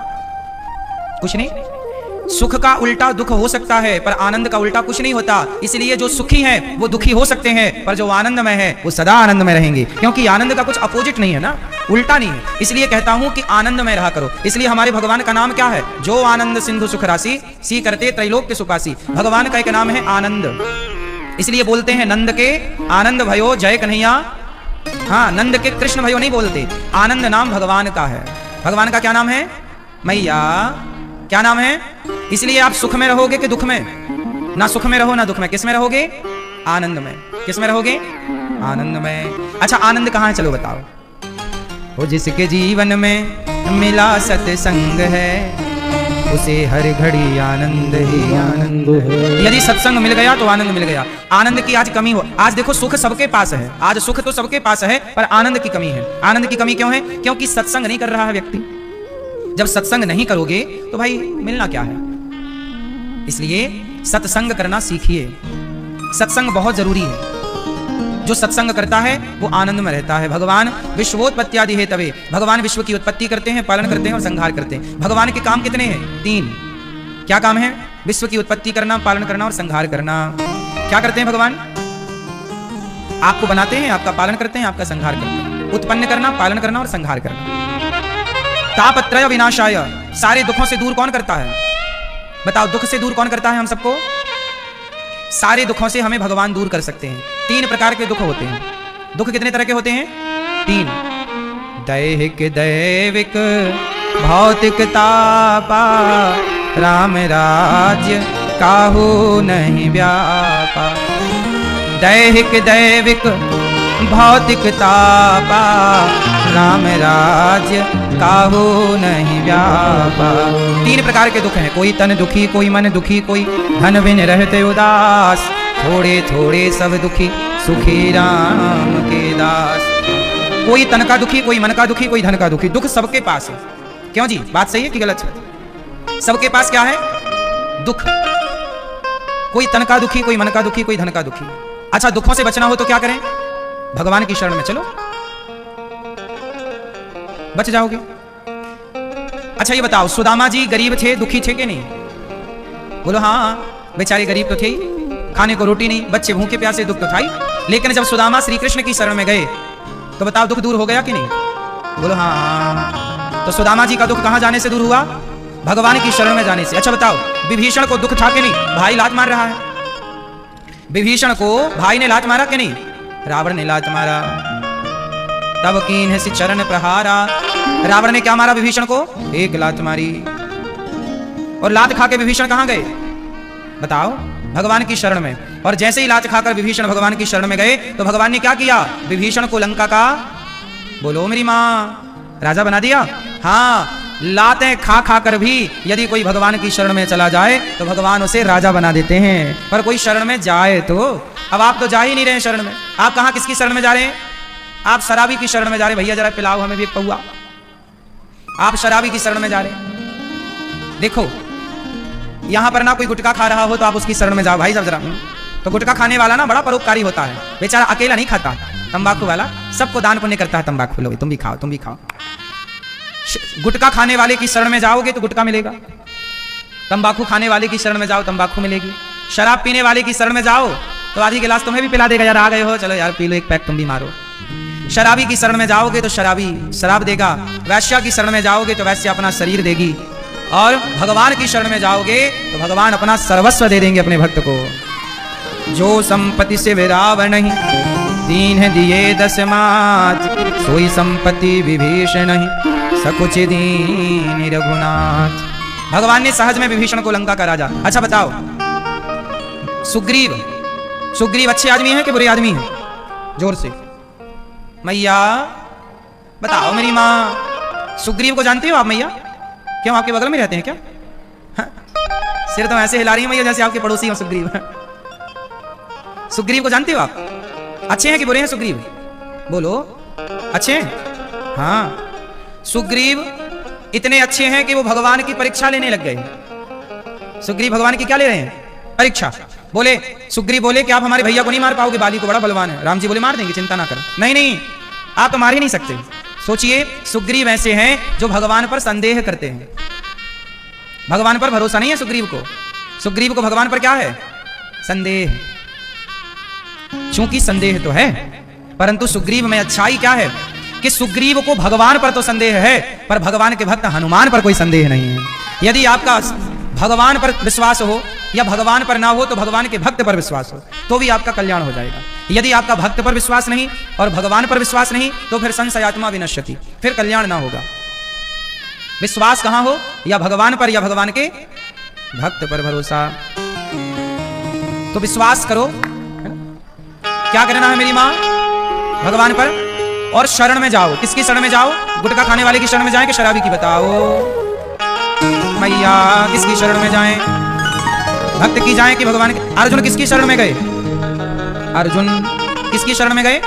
कुछ नहीं। सुख का उल्टा दुख हो सकता है, पर आनंद का उल्टा कुछ नहीं होता। इसलिए जो सुखी हैं वो दुखी हो सकते हैं, पर जो आनंदमय है वो सदा आनंद में रहेंगे, क्योंकि आनंद का कुछ अपोजिट नहीं है ना, उल्टा नहीं है। इसलिए कहता हूं कि आनंद में रहा करो। इसलिए हमारे भगवान का नाम क्या है? जो आनंद सिंधु सुख राशि, सी करते त्रैलोक्य सुखासी। भगवान का एक नाम है आनंद। इसलिए बोलते हैं नंद के आनंद भयो जय कन्हैया। हाँ, नंद के कृष्ण भयो नहीं बोलते, आनंद नाम भगवान का है। भगवान का क्या नाम है? मैया, क्या नाम है? इसलिए आप सुख में रहोगे कि दुख में? ना सुख में रहो ना दुख में, किस में रहोगे? आनंद में। किस में रहोगे? आनंद में। अच्छा, आनंद कहाँ है? चलो बताओ। वो जिसके जीवन में मिला सत्संग है, उसे हर घड़ी आनंद ही आनंद है। यदि सत्संग मिल गया तो आनंद मिल गया। आनंद की आज कमी हो। आज देखो, सुख सबके पास है, आज सुख तो सबके पास है, पर आनंद की कमी है। आनंद की कमी क्यों है? क्योंकि सत्संग नहीं कर रहा है व्यक्ति। जब सत्संग नहीं करोगे तो भाई मिलना क्या है? इसलिए सत्संग करना सीखिए। सत्संग बहुत जरूरी है। जो सत्संग करता है वो आनंद में रहता है। भगवान विश्वोत्पत्ति आदि हेतवे, भगवान विश्व की उत्पत्ति करते हैं, पालन करते हैं और संहार करते हैं। भगवान के काम कितने हैं? 3। क्या काम है? विश्व की उत्पत्ति करना, पालन करना और संहार करना। क्या करते हैं भगवान? आपको बनाते हैं, आपका पालन करते हैं, आपका संहार करते हैं। उत्पन्न करना, पालन करना और संहार करना। तापत्रय विनाशाय, सारे दुखों से दूर कौन करता है? बताओ, दुख से दूर कौन करता है हम सबको? सारे दुखों से हमें भगवान दूर कर सकते हैं। 3 प्रकार के दुख होते हैं। दुख कितने तरह के होते हैं? 3। दैहिक दैविक भौतिक तापा, राम राज्य काहू नहीं व्यापा। दैहिक दैविक भौतिक तापा, राम राज्य काहू नहीं व्यापा। 3 प्रकार के दुख हैं। कोई तन दुखी, कोई मन दुखी, कोई धन बिन रहते उदास। थोड़े थोड़े सब दुखी, सुखी राम के दास। कोई तन का दुखी, कोई मन का दुखी, कोई धन का दुखी। दुख सबके पास है। क्यों जी, बात सही है कि गलत है? सबके पास क्या है? दुख। कोई तन का दुखी, कोई मन का दुखी, कोई धन का दुखी। अच्छा, दुखों से बचना हो तो क्या करें? भगवान की शरण में चलो, बच जाओगे। अच्छा ये बताओ, सुदामा जी गरीब थे, दुखी थे कि नहीं? बोलो हाँ, बेचारे गरीब तो थे ही, खाने को रोटी नहीं, बच्चे भूखे प्यासे, दुख तो था ही। लेकिन जब सुदामा श्री कृष्ण की शरण में गए तो बताओ दुख दूर हो गया कि नहीं? बोलो हाँ। तो सुदामा जी का दुख कहां जाने से दूर हुआ? भगवान की शरण में जाने से। अच्छा बताओ, विभीषण को दुख था कि नहीं? भाई लात मार रहा है। विभीषण को भाई ने लात मारा कि नहीं? रावण ने लात मारा। तब कीन्ह सि चरण प्रहारा, रावण ने क्या मारा विभीषण को? 1 लात मारी। और लात खा के विभीषण कहां गए? बताओ, भगवान की शरण में। और जैसे ही लात खाकर विभीषण भगवान की शरण में गए तो भगवान ने क्या किया? विभीषण को लंका का, बोलो मेरी मां, राजा बना दिया। हाँ, लातें खा खा कर भी यदि कोई भगवान की शरण में चला जाए तो भगवान उसे राजा बना देते हैं। पर कोई शरण में जाए तो, अब आप तो जा ही नहीं रहे शरण में। आप कहां किसकी शरण में जा रहे हैं? आप शराबी की शरण में जा रहे हैं। भैया जरा पिलाओ हमें भी एक पौआ। आप शराबी की शरण में जा रहे हैं। देखो, यहां पर ना कोई गुटखा खा रहा हो तो आप उसकी शरण में जाओ। भाई साहब जरा, तो गुटखा खाने वाला ना बड़ा परोपकारी होता है, बेचारा अकेला नहीं खाता। तंबाकू वाला सबको दान पुण्य करता है। तंबाकू लोगे, तुम भी खाओ, तुम भी खाओ। गुटखा खाने वाले की शरण में जाओगे तो गुटखा मिलेगा। तंबाकू खाने वाले की शरण में जाओ, तंबाकू मिलेगी। शराब पीने वाले की शरण में जाओ तो आधी गिलास तुम्हें भी पिला देगा। यार आ गए हो, चलो यार पी लो, 1 पैक तुम भी मारो। शराबी की शरण में जाओगे तो शराबी शराब देगा। वैश्या की शरण में जाओगे तो वैश्या अपना शरीर देगी। और भगवान की शरण में जाओगे तो भगवान अपना सर्वस्व दे देंगे अपने भक्त को। जो संपत्ति से विराव नहीं, दीन दिए 10 मात, सोई संपत्ति विभीषण नहीं, सकुच दीन रघुनाथ। भगवान ने सहज में विभीषण को लंका का राजा। अच्छा बताओ, सुग्रीव अच्छे आदमी है कि बुरे आदमी है? जोर से मैया बताओ मेरी माँ। सुग्रीव को जानते हो आप मैया? क्यों आपके बगल में रहते हैं क्या? हाँ? सिर तो ऐसे हिला रही है मैया जैसे आपके पड़ोसी हो सुग्रीव। सुग्रीव को जानते हो आप? अच्छे हैं कि बुरे हैं सुग्रीव? बोलो, अच्छे हैं? हाँ, सुग्रीव इतने अच्छे हैं कि वो भगवान की परीक्षा लेने लग गए। सुग्रीव भगवान की क्या ले रहे हैं? परीक्षा। बोले, सुग्रीव बोले कि आप हमारे भैया को नहीं मार पाओगे, बाली को बड़ा बलवान है। राम जी बोले मार देंगे, चिंता ना करो। नहीं नहीं, आप तो मार ही नहीं सकते। सोचिए, सुग्रीव ऐसे हैं जो भगवान पर संदेह करते हैं। भगवान पर भरोसा नहीं है सुग्रीव को। सुग्रीव को भगवान पर क्या है? संदेह। चूंकि संदेह तो है, परंतु सुग्रीव में अच्छाई क्या है कि सुग्रीव को भगवान पर तो संदेह है, पर भगवान के भक्त हनुमान पर कोई संदेह नहीं है। यदि आपका भगवान पर विश्वास हो या भगवान पर ना हो तो भगवान के भक्त पर विश्वास हो तो भी आपका कल्याण हो जाएगा। यदि आपका भक्त पर विश्वास नहीं और भगवान पर विश्वास नहीं तो फिर संशयात्मा विनश्यति, फिर कल्याण ना होगा। विश्वास कहां हो? या भगवान पर या भगवान के भक्त पर भरोसा। तो विश्वास करो। क्या करना है मेरी माँ? भगवान पर और शरण में जाओ। किसकी शरण में जाओ? गुटखा खाने वाले की शरण में जाएं कि शराबी की? बताओ मैया, किसकी शरण में जाएं? भक्त की जाएं कि भगवान की? अर्जुन किसकी शरण में गए? अर्जुन किसकी शरण में गए?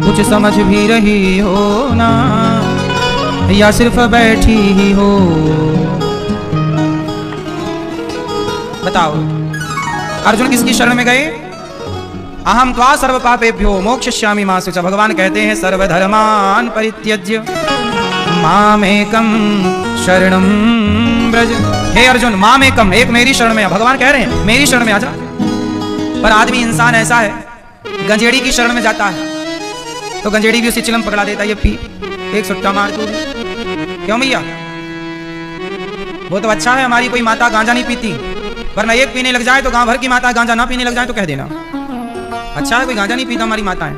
कुछ समझ भी रही हो ना, या सिर्फ बैठी ही हो? बताओ, अर्जुन किसकी शरण में गए? अहम त्वा सर्व पापेभ्यो मोक्षयिष्यामि मा शुचः। भगवान कहते हैं सर्वधर्मान् परित्यज्य मामेकं शरणं ब्रज। हे अर्जुन माम एकम, एक मेरी शरण में आ। भगवान कह रहे हैं मेरी शरण में आजा। पर आदमी इंसान ऐसा है, गंजेड़ी की शरण में जाता है तो गंजेड़ी भी उसे चिलम पकड़ा देता है, ये पी, एक सुट्टा मार तू। क्यों भैया? वो तो अच्छा है हमारी कोई माता गांजा नहीं पीती, वरना एक पीने लग जाए तो गांव भर की माता गांजा ना पीने लग जाए तो कह देना। अच्छा है कोई गांजा नहीं पीता हमारी माताएं।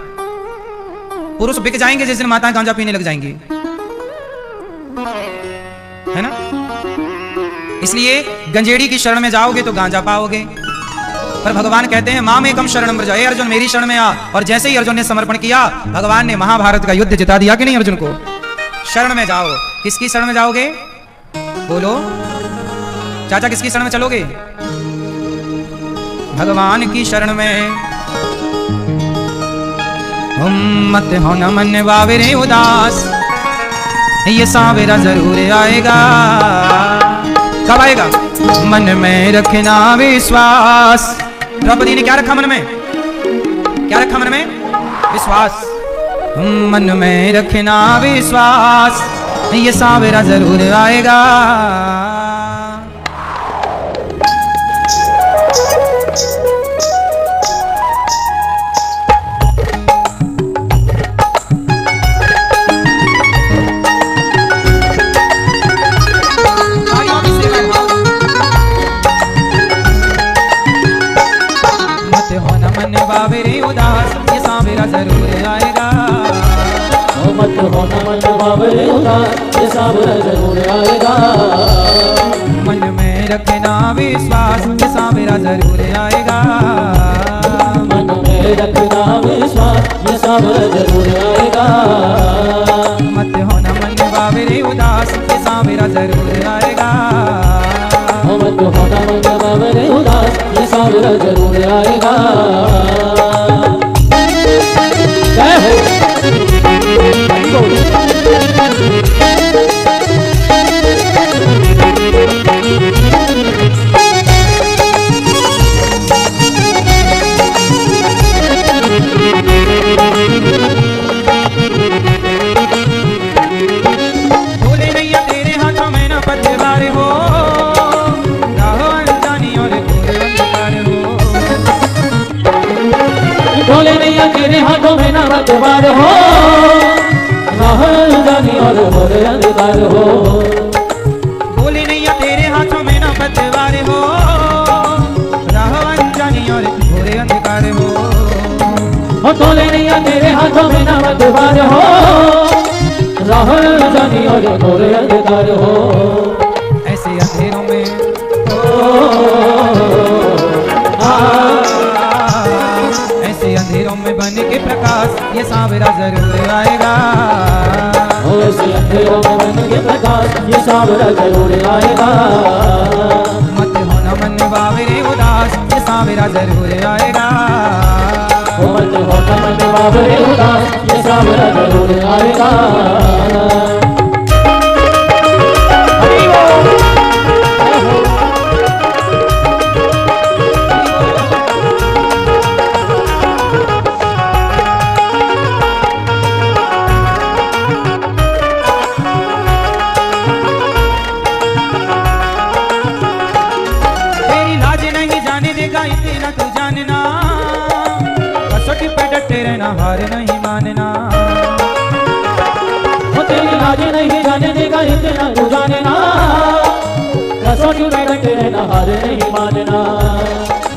पुरुष बिक जाएंगे जिस दिन माताएं गांजा पीने लग जाएंगी, है ना? इसलिए गंजेड़ी की शरण में जाओगे तो गांजा पाओगे। पर भगवान कहते हैं माम एकम शरणम व्रज। हे अर्जुन मेरी शरण में आ। और जैसे ही अर्जुन ने समर्पण किया, भगवान ने महाभारत का युद्ध जिता दिया कि नहीं अर्जुन को? शरण में जाओ। किसकी शरण में जाओगे? बोलो चाचा, किसकी शरण में चलोगे? भगवान की शरण में। मत हो न मन बावरे उदास, ये सावेरा जरूर आएगा। कब आएगा? मन में रखना विश्वास। द्रौपदी ने क्या रखा मन में? क्या रखा मन में? विश्वास। मन में रखना विश्वास, ये सावेरा जरूर आएगा। उदास, ये सावेरा जरूर आएगा। मत होना मन बावरे उदास, ये सावेरा जरूर आएगा। मन में रखना विश्वास, ये सावेरा जरूर आएगा। मन में रखना विश्वास, ये सावेरा जरूर आएगा। मत होना मन बावरे उदास, ये सावेरा जरूर आएगा। मत होना मन बावरे उदास, ये सावेरा जरूर आएगा। भोले नैया तेरे हाथों में न पतवार हो, राहो अनजानी और घोर अंधकार हो। भोले नैया तेरे हाथों में न पतवार हो, राहो अनजानी और घोर अंधकार हो। भोले नैया तेरे हाथों में न पतवार हो, राहो अनजानी और घोर अंधकार हो। भोले नैया तेरे हाथों में न पतवार हो, राहो अनजानी और घोर अंधकार हो। ऐसे अंधेरों में ऐसे अंधेरों में बन के प्रकाश, ये सावेरा जरूर आएगा। ऐसे अंधेरों में बन के प्रकाश, ये सावेरा जरूर आएगा। मत होना मन बावरे उदास, ये सावेरा जरूर आएगा। मत होना मन बावरे उदास, ये सावेरा जरूर आएगा। इतना तू जानना, कसौटी पे डटे रहना, हार नहीं मानना। वो तेरी लाज नहीं जाने देगा, इतना तू जानना, कसौटी पे डटे रहना, हार नहीं मानना।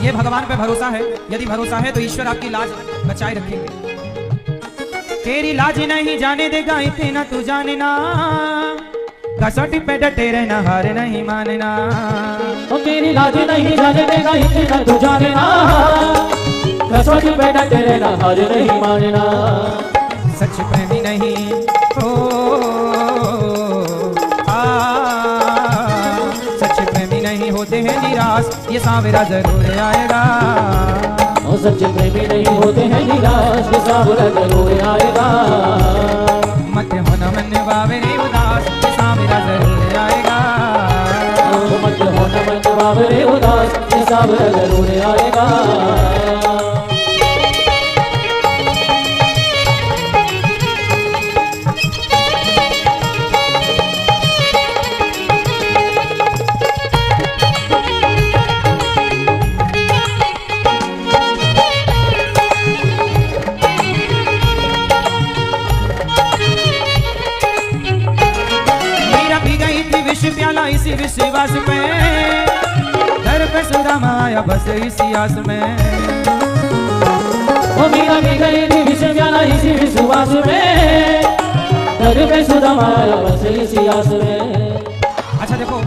ये भगवान पे भरोसा है। यदि भरोसा है तो ईश्वर आपकी लाज बचाए रखेंगे। तेरी लाज नहीं जाने देगा, इतना तू जानना, कसौटी पे डटे रहना, हार नहीं मानना। वो तेरी लाज नहीं जाने देगा, इतना तू जानना, कसौटी पे डटे रहना, हार नहीं मानना। सच प्रेमी नहीं हो, सच प्रेमी नहीं होते हैं निराश, ये सावेरा जरूर आएगा। और सच्चे प्रेमी नहीं होते हैं निराश, ये सावेरा जरूर आएगा। मत होना मन बावरे उदास, ये सावेरा जरूर आएगा। मत होना मन बावरे उदास, ये सावेरा जरूर आएगा। विश्वास में, दर पे सुदामा आया बस इसी आस में। ओ मीरा भी गई थी विष प्याला इसी विश्वास में, दर पे सुदामा आया बस इसी आस में। अच्छा देखो,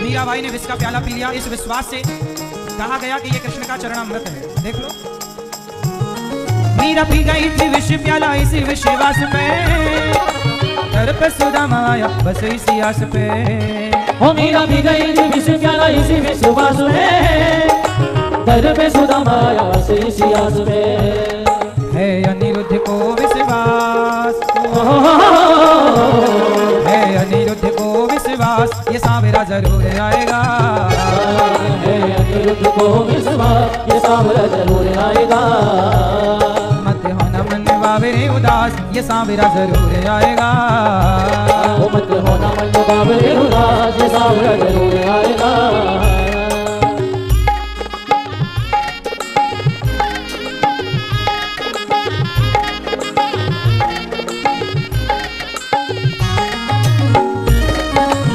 मीराबाई ने विष का प्याला पी लिया इस विश्वास से, कहा गया कि ये कृष्ण का चरणामृत है। देख लो, मीरा पी गई थी विष प्याला इसी विश्वास में, दर पे सुदामा आया बस इसी आस पे। ओ मीरा भी गई थी विष प्याला इसी विश्वास में, दर पे सुदामा आया बस इसी आस में। है अनिरुद्ध को विश्वास, है अनिरुद्ध को विश्वास, ये सांवरा जरूर आएगा। है अनिरुद्ध को विश्वास, ये सांवरा जरूर आएगा। मत होना मन बाबरे उदास, ये सांवरा जरूर आएगा। ओ मत होना मन बाबरे उदास, ये सांवरा जरूर आएगा।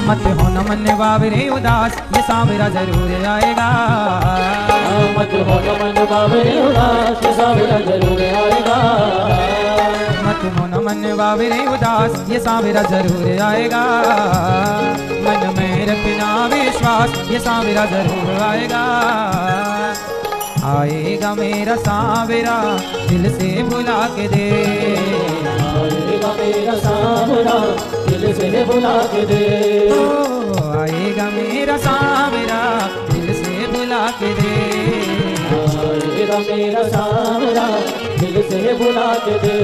मत होना मन बाबरे उदास, ये सांवरा जरूर आएगा। मत होना मन बाबरे उदास, ये सांवरा जरूर आएगा। मत होना मन बाबरे उदास, ये सांवरा जरूर आएगा। मन में रखना विश्वास, ये सांवरा जरूर आएगा। आएगा मेरा सांवरा दिल से बुला के दे, आएगा मेरा सांवरा दिल से बुला के दे। आएगा मेरा सांवरा दिल से बुला के दे। आएगा मेरा सांवरा दिल से बुला के दे।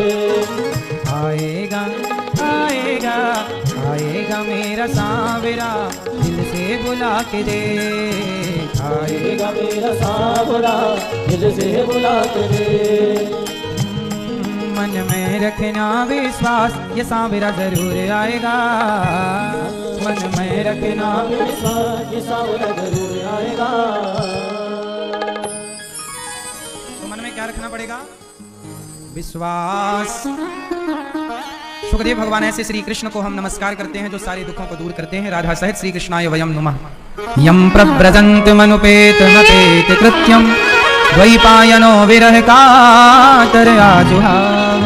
आएगा आएगा आएगा मेरा सांवरा दिल से बुला के दे। आएगा मेरा सांवरा दिल से बुला के दे। मन में रखना विश्वास, ये सांवरा जरूर आएगा। मन में रखना विश्वास, ये सांवरा जरूर आएगा। तो मन में क्या रखना पड़ेगा? विश्वास। सुखदेव भगवान ऐसे श्री कृष्ण को हम नमस्कार करते हैं जो सारे दुखों को दूर करते हैं। राधा सहित श्री कृष्णाय वयम नुमः। यम प्रव्रजन्त मनुपेत मपेत कृत्यम, द्वैपायनो विरह कातर आजुहाव,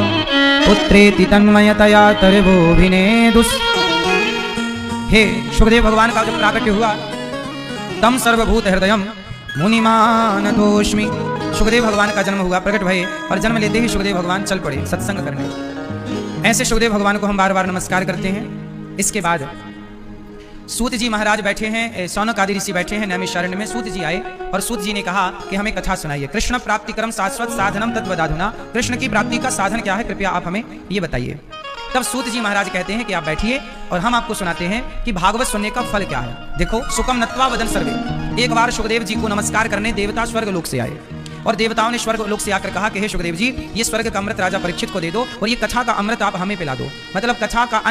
पुत्रेति तन्मयतया तरवोभिनेदुस्। हे सुखदेव भगवान का जब प्राकट्य हुआ, तम सर्वभूत हृदयम मुनिमानतोष्मि। सुखदेव भगवान का जन्म हुआ, प्रकट भये और जन्म लेते ही सुखदेव भगवान चल पड़े सत्संग करने। ऐसे सुखदेव भगवान को हम बार बार नमस्कार करते हैं। इसके बाद सूत जी महाराज बैठे हैं, सौनक आदि ऋषि बैठे हैं नैमिषारण्य में। सूत जी आए और सूत जी ने कहा कि हमें कथा सुनाइए। कृष्ण प्राप्ति क्रम शाश्वत साधनम तद्वदाधुना, कृष्ण की प्राप्ति का साधन क्या है, कृपया आप हमें ये बताइए। तब सूत जी महाराज कहते हैं कि आप बैठिए और हम आपको सुनाते हैं कि भागवत सुनने का फल क्या है। देखो, सुकम नत्वा वदन सर्वे। एक बार सुखदेव जी को नमस्कार करने देवता स्वर्ग लोक से आए और देवताओं ने स्वर्ग लोक से आकर कहा कि हे सुखदेव जी, ये स्वर्ग का अमृत राजा परीक्षित को दे दो और ये कथा का अमृत आप हमें पिला दो। मतलब कथा का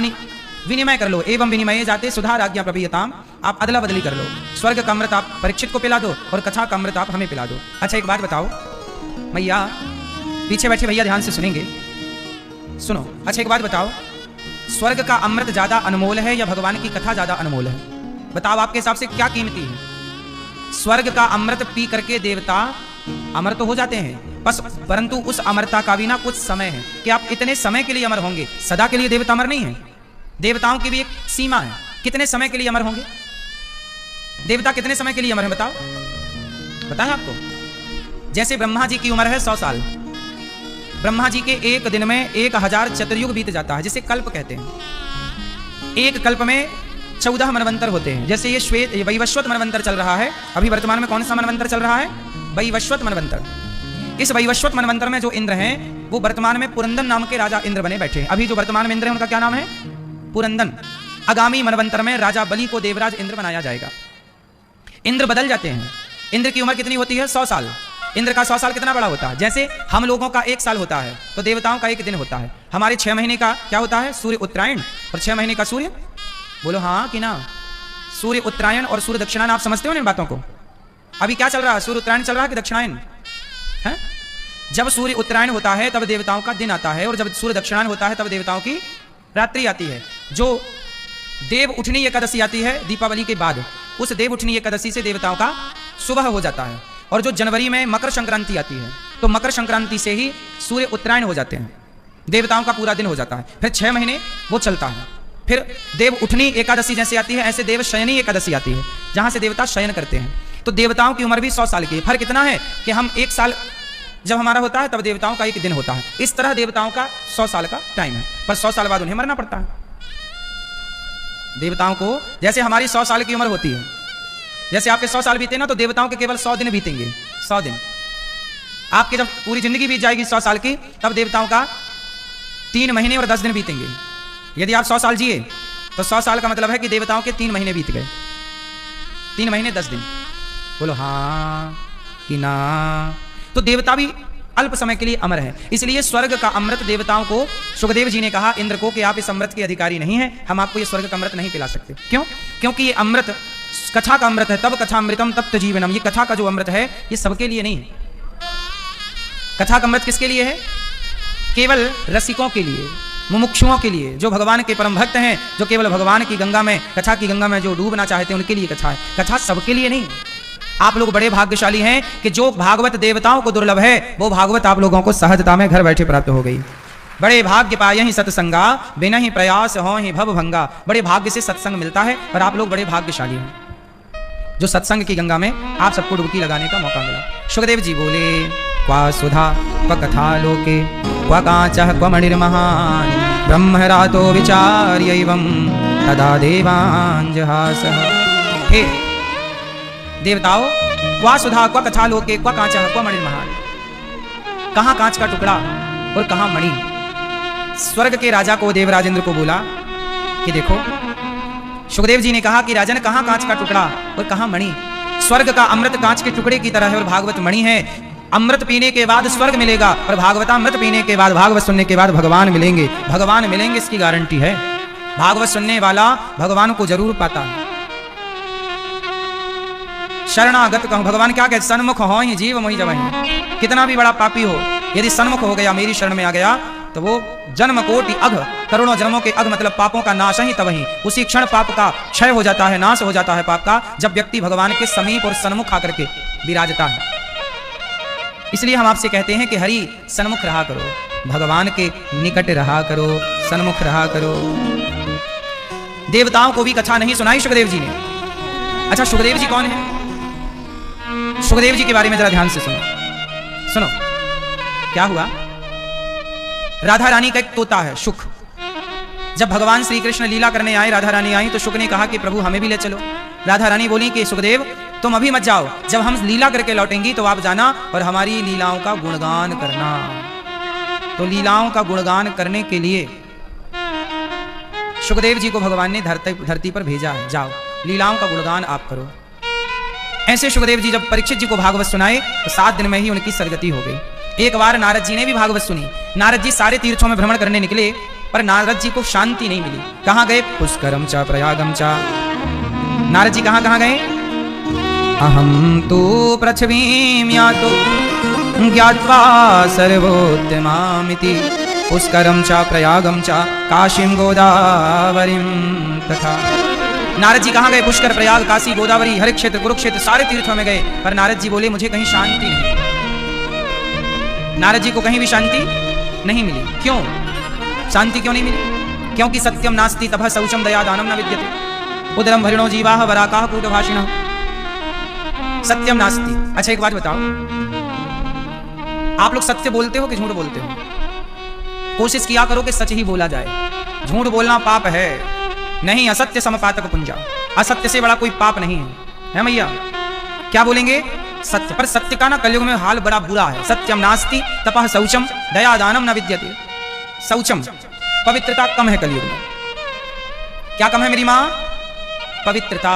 विनिमय कर लो। एवं विनिमय जाते सुधार आज्ञा प्रवीयताम, आप अदला बदली कर लो। स्वर्ग का अमृत आप परीक्षित को पिला दो और कथा का अमृत आप हमें पिला दो। अच्छा एक बात बताओ भैया, पीछे बैठे भैया ध्यान से सुनेंगे, सुनो। अच्छा एक बात बताओ, स्वर्ग का अमृत ज्यादा अनमोल है या भगवान की कथा ज्यादा अनमोल है? बताओ आपके हिसाब से क्या कीमती है? स्वर्ग का अमृत पी करके देवता अमर तो हो जाते हैं, बस परंतु उस अमरता का भी ना कुछ समय है कि आप इतने समय के लिए अमर होंगे। सदा के लिए देवता अमर नहीं है। देवताओं की भी एक सीमा है, कितने समय के लिए अमर होंगे। देवता कितने समय के लिए अमर है बताओ, बताएं आपको। जैसे ब्रह्मा जी की उम्र है 100 साल। ब्रह्मा जी के एक दिन में 1000 चतुर्युग बीत जाता है, जिसे कल्प कहते हैं। एक कल्प में 14 मनवंतर होते हैं। जैसे ये वैवस्वत मनवंतर चल रहा है, अभी वर्तमान में कौन सा मनवंतर चल रहा है? वैवस्वत मनवंतर। इस वैवस्वत मनवंतर में जो इंद्र हैं वो वर्तमान में पुरंदन नाम के राजा इंद्र बने बैठे हैं। अभी जो वर्तमान में इंद्र हैं उनका क्या नाम है? पुरंदन। आगामी मनवंतर में राजा बलि को देवराज इंद्र बनाया जाएगा। इंद्र बदल जाते हैं। इंद्र की उम्र कितनी होती है? 100 साल। इंद्र का 100 साल कितना बड़ा होता है? जैसे हम लोगों का 1 साल होता है तो देवताओं का 1 दिन होता है। हमारे 6 महीने का क्या होता है? सूर्य उत्तरायण। और 6 महीने का सूर्य, बोलो हाँ कि ना? सूर्य उत्तरायण और सूर्य दक्षिणायन। आप समझते हो इन बातों को? अभी क्या चल रहा है? सूर्य उत्तरायण चल रहा है कि दक्षिणायन है? जब सूर्य उत्तरायण होता है तब देवताओं का दिन आता है, और जब सूर्य दक्षिणायन होता है तब देवताओं की रात्रि आती है। जो देव उठनी एकादशी आती है दीपावली के बाद, उस देव उठनी एकादशी से देवताओं का सुबह हो जाता है। और जो जनवरी में मकर संक्रांति आती है, तो मकर संक्रांति से ही सूर्य उत्तरायण हो जाते हैं, देवताओं का पूरा दिन हो जाता है। फिर 6 महीने वो चलता है। फिर देव उठनी एकादशी जैसे आती है, ऐसे देव शयनी एकादशी आती है, जहां से देवता शयन करते हैं। तो देवताओं की उम्र भी 100 साल की है। फर्क इतना है कि हम 1 साल जब हमारा होता है, तब देवताओं का 1 दिन होता है। इस तरह देवताओं का 100 साल का टाइम है, पर 100 साल बाद उन्हें मरना पड़ता है। देवताओं को जैसे हमारी 100 साल की उम्र होती है, जैसे आपके 100 साल बीते ना, तो देवताओं के केवल 100 दिन बीतेंगे। 100 दिन आपके जब पूरी जिंदगी बीत जाएगी 100 साल की, तब देवताओं का 3 महीने और 10 दिन बीतेंगे। यदि आप 100 साल जिए तो 100 साल का मतलब है कि देवताओं के 3 महीने बीत गए। 3 महीने 10 दिन। बोलो हाँ कि ना। तो देवता भी अल्प समय के लिए अमर है। इसलिए स्वर्ग का अमृत देवताओं को, सुखदेव जी ने कहा इंद्र को कि आप इस अमृत के अधिकारी नहीं हैं, हम आपको ये स्वर्ग का अमृत नहीं पिला सकते। क्यों? क्योंकि ये अमृत कथा का अमृत है। तब कथा अमृतम तप्त जीवनम। ये कथा का जो अमृत है ये सबके लिए नहीं है। कथा का अमृत किसके लिए है? केवल रसिकों के लिए, मुमुक्षुओं के लिए, जो भगवान के परम भक्त हैं, जो केवल भगवान की गंगा में, कथा की गंगा में जो डूबना चाहते हैं, उनके लिए कथा है। कथा सबके लिए नहीं। आप लोग बड़े भाग्यशाली हैं कि जो भागवत देवताओं को दुर्लभ है, वो भागवत आप लोगों को सहजता में घर बैठे प्राप्त हो गई। बड़े भाग्य पाए ही सत्संगा, बिना ही प्रयास हो ही भव भंगा। बड़े भाग्य से सत्संग मिलता है, और आप लोग बड़े भाग्यशाली हैं जो सत्संग की गंगा में आप सबको डुबकी लगाने का मौका मिला। सुखदेव जी बोले, क्वा सुधा क्व कथा लोके क्व कांचः क्व मणिर्महान् ब्रह्मरातो विचार्यैवं तदा देवांजहासः। हे देवताओं, क्वा सुधा क्व कथा लोके क्व कांचः क्व मणिर्महान्। कहाँ कांच का टुकड़ा और कहाँ मणि। स्वर्ग के राजा को, देवराजेंद्र को बोला कि देखो, सुखदेव जी ने कहा कि राजन कहाँ कांच का टुकड़ा और कहाँ मणि। स्वर्ग का अमृत कांच के टुकड़े की तरह है और भागवत मणि है। अमृत पीने के बाद स्वर्ग मिलेगा, और भागवतामृत पीने के बाद, भागवत सुनने के बाद भगवान मिलेंगे। भगवान मिलेंगे इसकी गारंटी है। भागवत सुनने वाला भगवान को जरूर पाता है। शरणागत कहूं, भगवान क्या कहते? सन्मुख हो ही जीव मोहि जबहि। कितना भी बड़ा पापी हो, यदि सन्मुख हो गया, मेरी शरण में आ गया, तो वो जन्म कोटि अघ, करोड़ों जन्मों के अघ मतलब पापों का नाश ही तब ही। उसी क्षण पाप का क्षय हो जाता है, नाश हो जाता है पाप का, जब व्यक्ति भगवान के समीप और सन्मुख आकर के विराजता है। इसलिए हम आपसे कहते हैं कि हरि सन्मुख रहा करो, भगवान के निकट रहा करो, सन्मुख रहा करो। देवताओं को भी कथा नहीं सुनाई सुखदेव जी ने। अच्छा, सुखदेव जी कौन है? सुखदेव जी के बारे में जरा ध्यान से सुनो। सुनो क्या हुआ। राधा रानी का एक तोता है शुक। जब भगवान श्री कृष्ण लीला करने आए, राधा रानी आई, तो शुक ने कहा कि प्रभु हमें भी ले चलो। राधा रानी बोली कि सुखदेव तुम अभी मत जाओ, जब हम लीला करके लौटेंगी तो आप जाना और हमारी लीलाओं का गुणगान करना। तो लीलाओं का गुणगान करने के लिए सुखदेव जी को भगवान ने धरती पर भेजा है। जाओ लीलाओं का गुणगान आप करो। ऐसे सुखदेव जी जब परीक्षित जी को भागवत सुनाए तो 7 दिन में ही उनकी सदगति हो गई। एक बार नारद जी ने भी भागवत सुनी। नारद जी सारे तीर्थों में भ्रमण करने निकले, पर नारद जी को शांति नहीं मिली। कहाँ गए? पुष्करम चा प्रयागम चा। नारद जी कहाँ कहाँ गए? अहम तो पृथ्वीं यातो ज्ञात्वा सर्वोत्तमामिति पुष्करम चा प्रयागम चा काशीं गोदावरीं तथा। नारद जी कहाँ गए? पुष्कर, प्रयाग, काशी, गोदावरी, हर क्षेत्र, कुरुक्षेत्र, सारे तीर्थों में गए, पर नारद जी बोले मुझे कहीं शांति नहीं। नारद जी को कहीं भी शांति नहीं मिली। क्यों शांति क्यों नहीं मिली? क्योंकि सत्यम नास्ति तपः शौचम दया दानम न विद्यते उदरम भरिणो जीवाः वराकाः कूटभाषिणः। सत्यम नास्ति। अच्छा एक बात बताओ, आप लोग सत्य बोलते हो कि झूठ बोलते हो? कोशिश किया करो कि सच ही बोला जाए। झूठ बोलना पाप है नहीं। असत्य समपातक पुंजा। असत्य से बड़ा कोई पाप नहीं है भैया। क्या बोलेंगे? सत्य। पर सत्य का ना कलयुग में हाल बड़ा बुरा है। सत्यम नास्ति तपः शौचम दया दानम न विद्यते। शौचम, पवित्रता कम है कलयुग में। क्या कम है मेरी माँ? पवित्रता।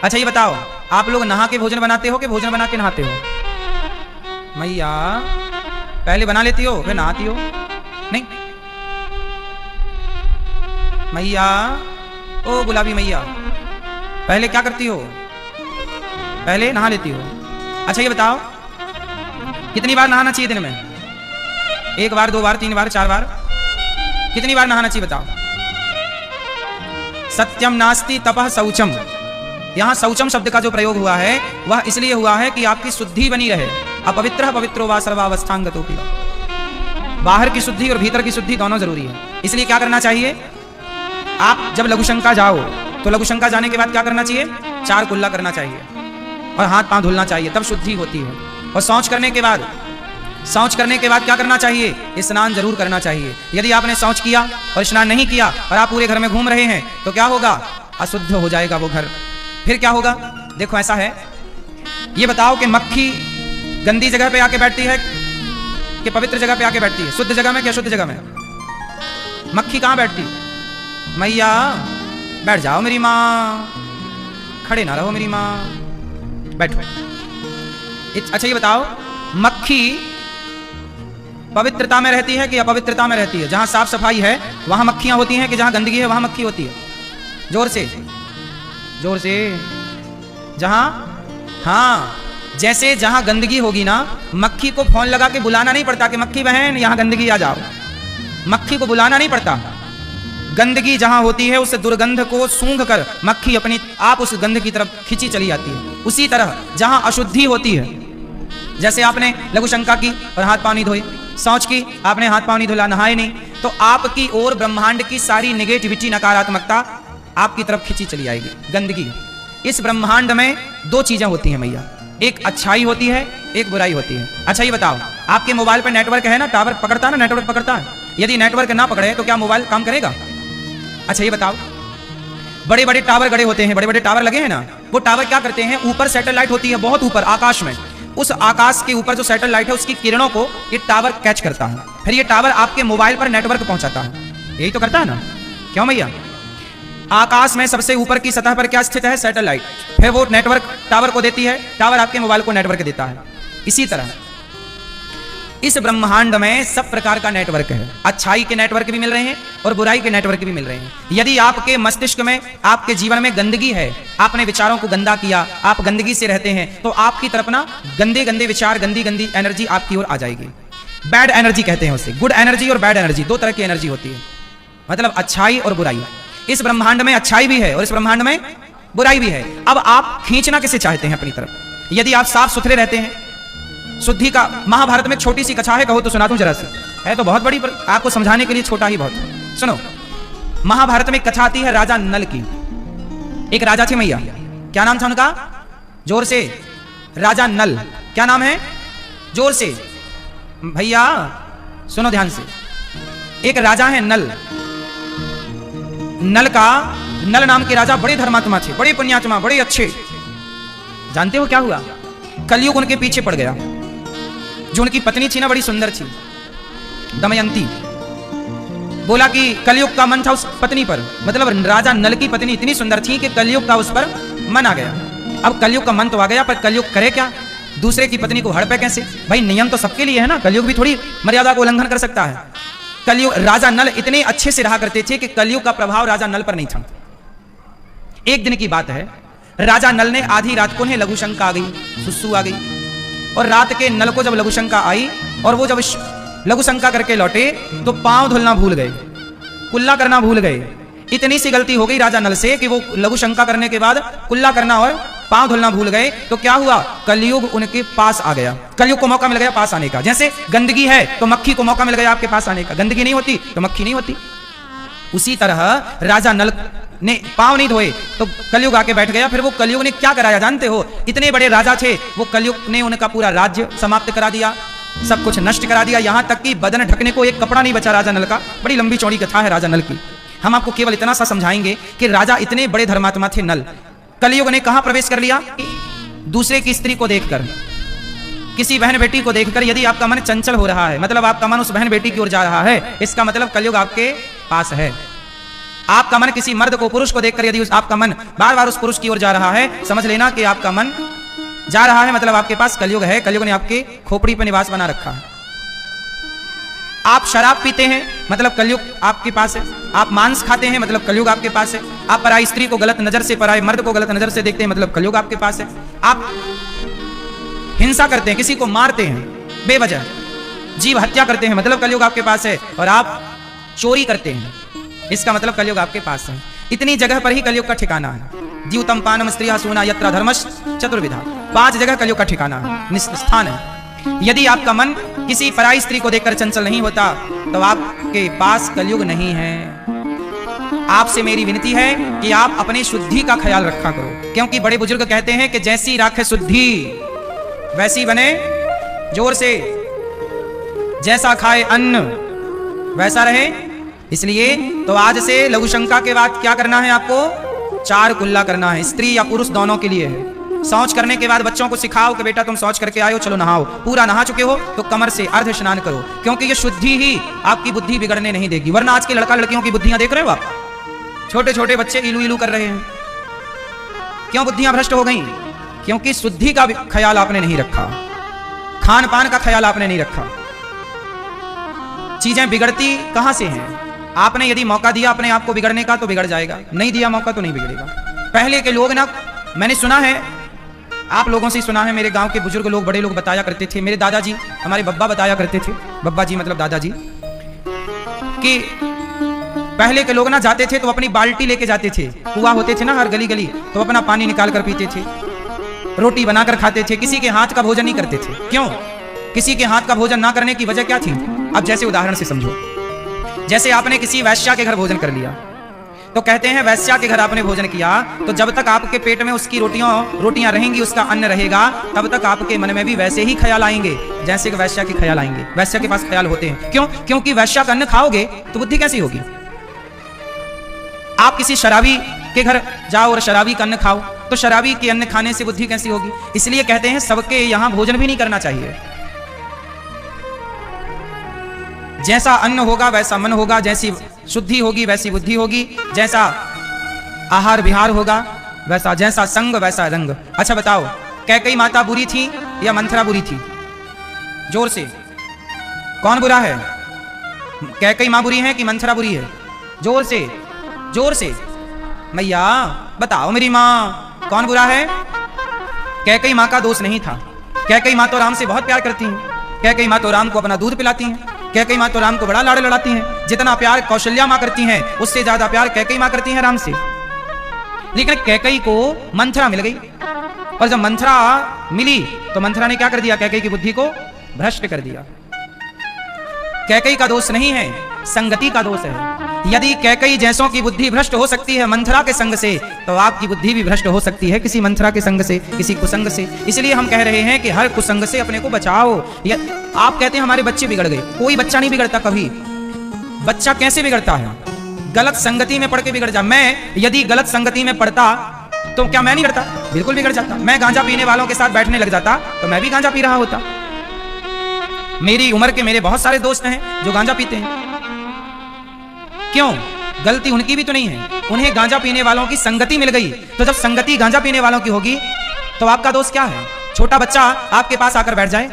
अच्छा ये बताओ, आप लोग नहा के भोजन बनाते हो कि भोजन बना के नहाते हो? मैया पहले बना लेती हो फिर नहाती हो? नहीं मैया, ओ गुलाबी मैया, पहले क्या करती हो? पहले नहा लेती हो। अच्छा ये बताओ, कितनी बार नहाना चाहिए दिन में? 1 बार, 2 बार, 3 बार, 4 बार? कितनी बार नहाना चाहिए बताओ? सत्यम नास्ति तपः शौचम यहाँ शौचम शब्द का जो प्रयोग हुआ है वह इसलिए हुआ है कि आपकी शुद्धि बनी रहे। अपवित्र पवित्रो वा सर्वावस्थांगतोपि। बाहर की शुद्धि और भीतर की शुद्धि दोनों जरूरी है। इसलिए क्या करना चाहिए, आप जब लघुशंका जाओ तो लघुशंका जाने के बाद क्या करना चाहिए, 4 कुल्ला करना चाहिए और हाथ पांव धुलना चाहिए, तब शुद्धि होती है। और शौच करने के बाद क्या करना चाहिए, स्नान जरूर करना चाहिए। यदि आपने शौच किया और स्नान नहीं किया और आप पूरे घर में घूम रहे हैं तो क्या होगा, अशुद्ध हो जाएगा वो घर। फिर क्या होगा, देखो ऐसा है, ये बताओ कि मक्खी गंदी जगह पे आके बैठती है कि पवित्र जगह पे आके बैठती है, शुद्ध जगह में कि अशुद्ध जगह में? मक्खी कहाँ बैठती? मैया बैठ जाओ मेरी माँ, खड़े ना रहो मेरी माँ, बैठो। अच्छा ये बताओ, मक्खी पवित्रता में रहती है कि अपवित्रता में रहती है? जहां साफ सफाई है वहां मक्खियां होती हैं कि जहां गंदगी है वहां मक्खी होती है? जोर से जहां, हाँ, जैसे जहां गंदगी होगी ना, मक्खी को फोन लगा के बुलाना नहीं पड़ता कि मक्खी बहन यहां गंदगी आ जाओ, मक्खी को बुलाना नहीं पड़ता। गंदगी जहां होती है उस दुर्गंध को सूंघ कर मक्खी अपनी आप उस गंध की तरफ खींची चली जाती है। उसी तरह जहां अशुद्धि होती है, जैसे आपने लघुशंका की और हाथ पांव नहीं धोए, शौच की आपने हाथ पांव नहीं धुला, नहाए नहीं, तो आपकी ओर ब्रह्मांड की सारी नेगेटिविटी, नकारात्मकता आपकी तरफ खींची चली आएगी, गंदगी। इस ब्रह्मांड में 2 चीजें होती हैं मैया, एक अच्छाई होती है, एक बुराई होती है। अच्छा ये बताओ, आपके मोबाइल पे नेटवर्क है ना, टावर पकड़ता है ना, नेटवर्क पकड़ता है? यदि नेटवर्क ना पकड़े तो क्या मोबाइल काम करेगा? अच्छा ये बताओ, बड़े बड़े टावर गड़े होते हैं, बड़े बड़े टावर लगे हैं ना, वो टावर क्या करते हैं, ऊपर सैटेलाइट होती है, बहुत ऊपर आकाश में, उस आकाश के ऊपर जो सैटेलाइट है उसकी किरणों को ये टावर कैच करता है, फिर ये टावर आपके मोबाइल पर नेटवर्क पहुंचाता है। यही तो करता है ना, क्यों भैया? आकाश में सबसे ऊपर की सतह पर क्या स्थित है, सैटेलाइट, फिर वो नेटवर्क टावर को देती है, टावर आपके मोबाइल को नेटवर्क देता है। इसी तरह इस ब्रह्मांड में सब प्रकार का नेटवर्क है, अच्छाई के नेटवर्क भी मिल रहे हैं और बुराई के नेटवर्क भी मिल रहे हैं। यदि आपके मस्तिष्क में, आपके जीवन में गंदगी है, आपने विचारों को गंदा किया, आप गंदगी से रहते हैं, तो आपकी तरफ ना गंदे गंदे विचार, गंदी गंदी एनर्जी आपकी ओर आ जाएगी। बैड एनर्जी कहते हैं उसे, गुड एनर्जी और बैड एनर्जी, 2 तरह की एनर्जी होती है, मतलब अच्छाई और बुराई। इस ब्रह्मांड में अच्छाई भी है और इस ब्रह्मांड में बुराई भी है। अब आप खींचना किसे चाहते हैं अपनी तरफ? यदि आप साफ सुथरे रहते हैं, शुद्धि का, महाभारत में छोटी सी कथा है, कहो तो सुना दूं जरा सी, है तो बहुत बड़ी, पर आपको समझाने के लिए छोटा ही बहुत। सुनो, महाभारत में कथा आती है राजा नल की। एक राजा थे मैया, क्या नाम था उनका? जोर से, राजा नल। क्या नाम है? जोर से भैया, सुनो ध्यान से। एक राजा है नल। नल नाम के राजा बड़े धर्मात्मा थे, बड़े पुण्यात्मा, बड़े अच्छे। जानते हो क्या हुआ? कलयुग उनके पीछे पड़ गया। जो उनकी पत्नी थी ना, बड़ी सुंदर थी, दमयंती। बोला कि कलयुग का मन था उस पत्नी पर, मतलब राजा नल की पत्नी इतनी सुंदर थी कि कलयुग का उस पर मन आ गया। अब कलयुग का मन तो आ गया, पर कलयुग करे क्या? दूसरे की पत्नी को हड़पे कैसे? भाई नियम तो सबके लिए है ना, कलयुग भी थोड़ी मर्यादा को उल्लंघन कर सकता है। कलयुग, राजा नल इतने अच्छे से रहा करते थे कि कलयुग का प्रभाव राजा नल पर नहीं था। एक दिन की बात है, राजा नल ने आधी रात को लघुशंका आ गई, सुसु आ गई, और रात के नल को जब लघुशंका आई और वो जब लघुशंका करके लौटे तो पांव धुलना भूल गए, कुल्ला करना भूल गए। इतनी सी गलती हो गई राजा नल से कि वो लघुशंका करने के बाद कुल्ला करना और पांव धुलना भूल गए। तो क्या हुआ? कलयुग उनके पास आ गया, कलयुग को मौका मिल गया पास आने का। जैसे गंदगी है तो मक्खी को मौका मिल गया आपके पास आने का, गंदगी नहीं होती तो मक्खी नहीं होती। उसी तरह राजा नल ने पांव नहीं धोए तो कलयुग आके बैठ गया। फिर वो कलयुग ने क्या कराया जानते हो? इतने बड़े राजा थे, वो कलयुग ने उनका पूरा राज्य समाप्त करा दिया, सब कुछ नष्ट करा दिया, यहां तक कि बदन ढकने को एक कपड़ा नहीं बचा राजा नल का। बड़ी लंबी चौड़ी कथा है राजा नल की। हम आपको केवल इतना सा समझाएंगे कि राजा इतने बड़े धर्मात्मा थे नल। कलयुग ने कहां प्रवेश कर लिया? दूसरे की स्त्री को देखकर, किसी बहन बेटी को देखकर यदि आपका मन चंचल हो रहा है, मतलब आपका मन उस बहन बेटी की ओर जा रहा है, इसका मतलब कलयुग आपके पास है। आपका मन किसी मर्द को, पुरुष को देखकर यदि आपका मन बार बार उस पुरुष की ओर जा रहा है, समझ लेना कि आपका मन जा रहा है, मतलब आपके पास कलयुग है। कलयुग ने आपके खोपड़ी पर निवास बना रखा है। आप शराब पीते हैं, मतलब कलयुग आपके पास है। आप मांस खाते हैं, मतलब कलयुग आपके पास है। आप पराई स्त्री को गलत नजर से, पराई मर्द को गलत नजर से देखते हैं, मतलब कलयुग आपके पास है। आप हिंसा करते हैं, किसी को मारते हैं बेवजह, जीव हत्या करते हैं, मतलब कलयुग आपके पास है। और आप चोरी करते हैं, इसका मतलब कलयुग आपके पास है। इतनी जगह पर ही कलयुग का ठिकाना है। जीवतम पानम स्त्रिया सूना यत्र धर्मश चतुर्विधा, 5 जगह कलयुग का ठिकाना है, स्थान है। यदि आपका मन किसी पराई स्त्री को देखकर चंचल नहीं होता तो आपके पास कलयुग नहीं है। आपसे मेरी विनती है कि आप अपनी शुद्धि का ख्याल रखा करो, क्योंकि बड़े बुजुर्ग कहते हैं कि जैसी राखे शुद्धि वैसी बने, जोर से, जैसा खाए अन्न वैसा रहे। इसलिए तो आज से लघु शंका के बाद क्या करना है आपको? 4 कुल्ला करना है, स्त्री या पुरुष दोनों के लिए है। शौच करने के बाद बच्चों को सिखाओ कि बेटा तुम शौच करके आए हो, चलो नहाओ। पूरा नहा चुके हो तो कमर से अर्ध स्नान करो, क्योंकि ये शुद्धि ही आपकी बुद्धि बिगड़ने नहीं देगी। वरना आज के लड़का लड़कियों की बुद्धियां देख रहे हो आप, छोटे छोटे बच्चे इलू इलू कर रहे हैं। क्यों बुद्धियां भ्रष्ट हो गई? क्योंकि शुद्धि का ख्याल आपने नहीं रखा, खान पान का ख्याल आपने नहीं रखा। चीजें बिगड़ती कहां से हैं? आपने यदि मौका दिया अपने आप को बिगड़ने का तो बिगड़ जाएगा, नहीं दिया मौका तो नहीं बिगड़ेगा। पहले के लोग ना, मैंने सुना है, आप लोगों से सुना है, मेरे गांव के बुजुर्ग लोग, बड़े लोग बताया करते थे, मेरे दादाजी, हमारे बब्बा बताया करते थे, बब्बा जी मतलब दादाजी, कि पहले के लोग ना जाते थे तो अपनी बाल्टी लेके जाते थे। कुआं होते थे ना हर गली गली, तो अपना पानी निकाल कर पीते थे, रोटी बनाकर खाते थे, किसी के हाथ का भोजन नहीं करते थे। क्यों? किसी के हाथ का भोजन ना करने की वजह क्या थी? अब जैसे उदाहरण से समझो, जैसे आपने किसी वैश्या के घर भोजन कर लिया, तो कहते हैं वैश्या के घर आपने भोजन किया तो जब तक आपके पेट में उसकी रोटियां रहेंगी, उसका अन्न रहेगा, तब तक आपके मन में भी वैसे ही ख्याल आएंगे जैसे कि वैश्या के ख्याल आएंगे। वैश्या के पास ख्याल होते हैं। क्यों? क्योंकि वैश्या का अन्न खाओगे तो बुद्धि कैसी होगी? आप किसी शराबी के घर जाओ और शराबी का अन्न खाओ तो शराबी के अन्न खाने से बुद्धि कैसी होगी? इसलिए कहते हैं सबके यहां भोजन भी नहीं करना चाहिए। जैसा अन्न होगा वैसा मन होगा, जैसी शुद्धि होगी वैसी बुद्धि होगी, जैसा आहार विहार होगा वैसा, जैसा संग वैसा रंग। अच्छा बताओ, कैकेयी माता बुरी थी या मंथरा बुरी थी? जोर से, कौन बुरा है? कैकेयी मां बुरी है कि मंथरा बुरी है? जोर से, जोर से मैया बताओ मेरी मां, कौन बुरा है? कैकेयी मां का दोष नहीं था। कैकेयी मां तो राम से बहुत प्यार करती हैं। कैकेयी मां तो राम को अपना दूध पिलाती हैं। कैकेयी मां तो राम को बड़ा लाड़ लड़ाती हैं। जितना प्यार कौशल्या मां करती हैं उससे ज्यादा प्यार कैकेयी मां करती हैं राम से। लेकिन कैकेयी को मंथरा मिल गई, और जब मंथरा मिली तो मंथरा ने क्या कर दिया? कैकेयी की बुद्धि को भ्रष्ट कर दिया। कैकेयी का दोष नहीं है, संगति का दोष है। यदि कैकेयी जैसों की बुद्धि भ्रष्ट हो सकती है मंथरा के संग से, तो आपकी बुद्धि भी भ्रष्ट हो सकती है किसी मंथरा के संग से, किसी कुसंग से। इसलिए हम कह रहे हैं कि हर कुसंग से अपने को बचाओ। आप कहते हैं हमारे बच्चे बिगड़ गए, कोई बच्चा नहीं बिगड़ता कभी। बच्चा कैसे बिगड़ता है? गलत संगति में पढ़ के बिगड़ जा। मैं यदि गलत संगति में पढ़ता तो क्या मैं नहीं करता? बिल्कुल बिगड़ जाता। मैं गांजा पीने वालों के साथ बैठने लग जाता तो मैं भी गांजा पी रहा होता। मेरी उम्र के मेरे बहुत सारे दोस्त हैं जो गांजा पीते हैं। क्यों? गलती उनकी भी तो नहीं है, उन्हें गांजा पीने वालों की संगति मिल गई। तो जब संगति गांजा पीने वालों की होगी तो आपका दोष क्या है? छोटा बच्चा आपके पास आकर बैठ जाए,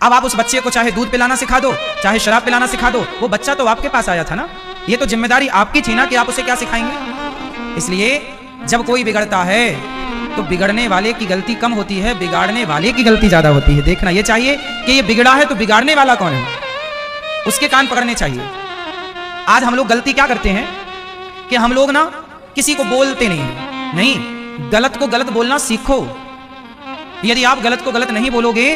अब आप उस बच्चे को चाहे दूध पिलाना सिखा दो, चाहे शराब पिलाना सिखा दो, वो बच्चा तो आपके पास आया था ना। ये तो जिम्मेदारी आपकी थी ना कि आप उसे क्या सिखाएंगे। इसलिए जब कोई बिगड़ता है तो बिगड़ने वाले की गलती कम होती है, बिगाड़ने वाले की गलती ज्यादा होती है। देखना ये चाहिए कि ये बिगड़ा है तो बिगाड़ने वाला कौन है, उसके कान पकड़ने चाहिए। आज हम लोग गलती क्या करते हैं कि हम लोग ना किसी को बोलते नहीं, गलत को गलत बोलना सीखो। यदि आप गलत को गलत नहीं बोलोगे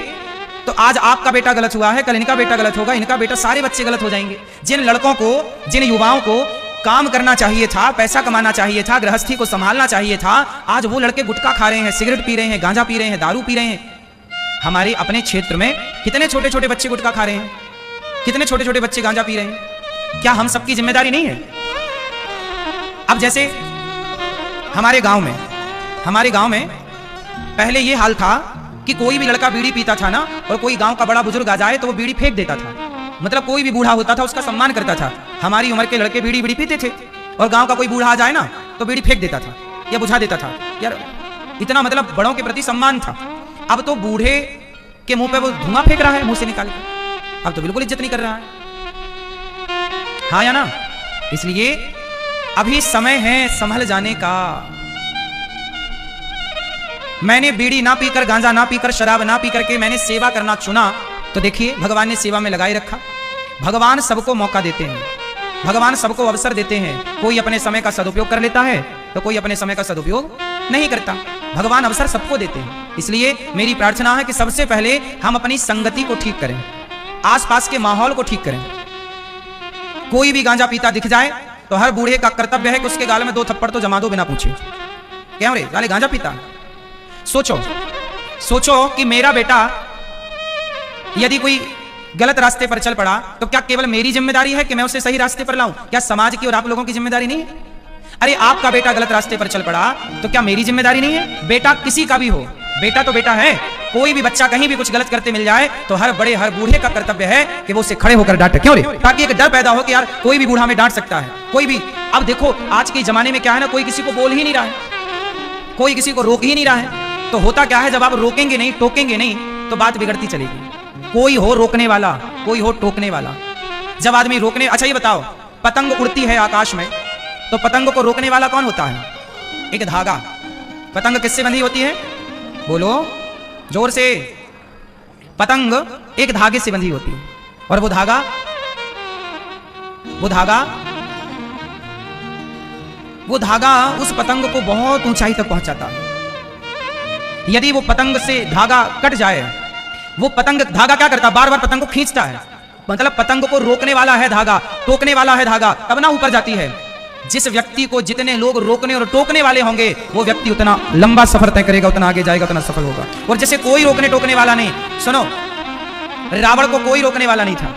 तो आज आपका बेटा गलत हुआ है, कल इनका बेटा गलत होगा, इनका बेटा, सारे बच्चे गलत हो जाएंगे। जिन लड़कों को, जिन युवाओं को काम करना चाहिए था, पैसा कमाना चाहिए था, गृहस्थी को संभालना चाहिए था, आज वो लड़के गुटखा खा रहे हैं, सिगरेट पी रहे हैं, गांजा पी रहे हैं, दारू पी रहे हैं। हमारे अपने क्षेत्र में कितने छोटे छोटे बच्चे गुटखा खा रहे हैं, कितने छोटे छोटे बच्चे गांजा पी रहे हैं। क्या हम सबकी जिम्मेदारी नहीं है? अब जैसे हमारे गांव में पहले ये हाल था कि कोई भी लड़का बीड़ी पीता था ना, और कोई गांव का बड़ा बुजुर्ग आ जाए तो वो बीड़ी फेंक देता था। मतलब कोई भी बूढ़ा होता था उसका सम्मान करता था। हमारी उम्र के लड़के बीड़ी पीते थे और गांव का कोई बूढ़ा आ जाए ना तो बीड़ी फेंक देता था या बुझा देता था। यार इतना मतलब बड़ों के प्रति सम्मान था। अब तो बूढ़े के मुंह पे वो धुआं फेंक रहा है मुंह से निकाल कर, अब तो बिल्कुल इज्जत नहीं कर रहा है। हाँ या ना? इसलिए अभी समय है संभल जाने का। मैंने बीड़ी ना पीकर, गांजा ना पीकर, शराब ना पी करके मैंने सेवा करना चुना, तो देखिए भगवान ने सेवा में लगाए रखा। भगवान सबको मौका देते हैं। भगवान सबको अवसर देते हैं, कोई अपने समय का सदुपयोग कर लेता है तो कोई अपने समय का सदुपयोग नहीं करता। भगवान अवसर सबको देते हैं। इसलिए मेरी प्रार्थना है कि सबसे पहले हम अपनी संगति को ठीक करें, आसपास के माहौल को ठीक करें। कोई भी गांजा पीता दिख जाए तो हर बूढ़े का कर्तव्य है कि उसके गाल में 2 थप्पड़ तो जमा दो बिना पूछे, क्यों रे गाले गांजा पीता। सोचो कि मेरा बेटा यदि कोई गलत रास्ते पर चल पड़ा तो क्या केवल मेरी जिम्मेदारी है कि मैं उसे सही रास्ते पर लाऊं? क्या समाज की और आप लोगों की जिम्मेदारी नहीं है? अरे आपका बेटा गलत रास्ते पर चल पड़ा तो क्या मेरी जिम्मेदारी नहीं है? बेटा किसी का भी हो, बेटा तो बेटा है। कोई भी बच्चा कहीं भी कुछ गलत करते मिल जाए तो हर बड़े हर बूढ़े का कर्तव्य है कि वो उसे खड़े होकर डांटे, क्यों रे? ताकि एक डर पैदा हो कि यार कोई भी बूढ़ा में डांट सकता है, कोई भी। अब देखो आज के जमाने में क्या है ना, कोई किसी को बोल ही नहीं रहा है, कोई किसी को रोक ही नहीं रहा है। तो होता क्या है, जब आप रोकेंगे नहीं, टोकेंगे नहीं तो बात बिगड़ती चलेगी। कोई हो रोकने वाला, कोई हो टोकने वाला। जब आदमी रोकने, अच्छा ये बताओ, पतंग उड़ती है आकाश में तो पतंग को रोकने वाला कौन होता है? एक धागा। पतंग किससे बंधी होती है? बोलो जोर से। पतंग एक धागे से बंधी होती है और वो धागा उस पतंग को बहुत ऊंचाई तक पहुंचाता है। यदि वो पतंग से धागा कट जाए, वो पतंग धागा क्या करता? बार बार पतंग को खींचता है। मतलब पतंग को रोकने वाला है धागा, टोकने वाला है धागा, तब ना ऊपर जाती है। जिस व्यक्ति को जितने लोग रोकने और टोकने वाले होंगे वो व्यक्ति उतना लंबा सफर तय करेगा, उतना आगे जाएगा, उतना सफल होगा। और जैसे कोई रोकने टोकने वाला नहीं, सुनो, रावण को कोई रोकने वाला नहीं था।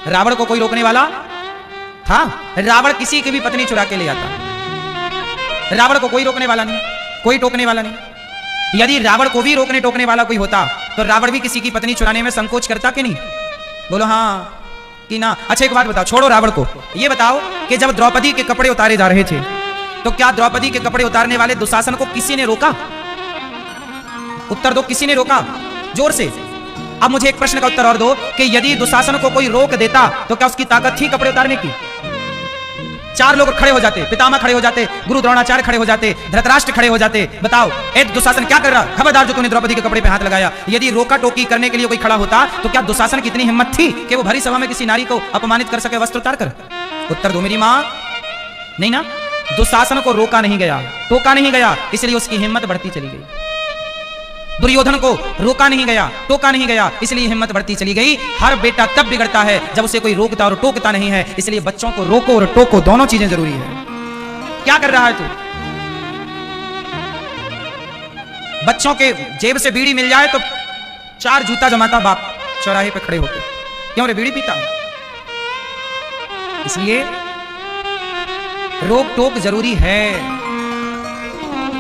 रावण को कोई रोकने वाला था? रावण किसी की भी पत्नी चुरा के ले जाता। रावण को कोई रोकने वाला नहीं, कोई टोकने वाला नहीं। यदि रावण को भी रोकने टोकने वाला कोई होता तो रावण भी किसी की पत्नी चुराने में संकोच करता कि नहीं? बोलो हाँ कि ना। अच्छा एक बात बताओ, छोड़ो रावण को, ये बताओ कि जब द्रौपदी के कपड़े उतारे जा रहे थे तो क्या द्रौपदी के कपड़े उतारने वाले दुशासन को किसी ने रोका? उत्तर दो, किसी ने रोका? जोर से। अब मुझे एक प्रश्न का उत्तर और दो कि यदि दुशासन को कोई रोक देता तो क्या उसकी ताकत थी कपड़े उतारने की? 4 लोग खड़े हो जाते, पितामह खड़े हो जाते, गुरु द्रोणाचार्य खड़े हो जाते, धृतराष्ट्र खड़े हो जाते। बताओ ए दुशासन क्या कर रहा? खबरदार जो तूने द्रौपदी के कपड़े पे हाथ लगाया। यदि रोका टोकी करने के लिए कोई खड़ा होता तो क्या दुशासन की इतनी हिम्मत थी कि वो भरी सभा में किसी नारी को अपमानित कर सके वस्त्र उतार कर? उत्तर दो मेरी मां। नहीं ना, दुशासन को रोका नहीं गया, टोका नहीं गया, इसलिए उसकी हिम्मत बढ़ती चली गई। दुर्योधन को रोका नहीं गया, टोका नहीं गया, इसलिए हिम्मत बढ़ती चली गई। हर बेटा तब बिगड़ता है जब उसे कोई रोकता और टोकता नहीं है। इसलिए बच्चों को रोको और टोको, दोनों चीजें जरूरी है। क्या कर रहा है तू? बच्चों के जेब से बीड़ी मिल जाए तो 4 जूता जमाता बाप चौराहे पे खड़े होकर, क्यों रे बीड़ी पीता? इसलिए रोक टोक जरूरी है।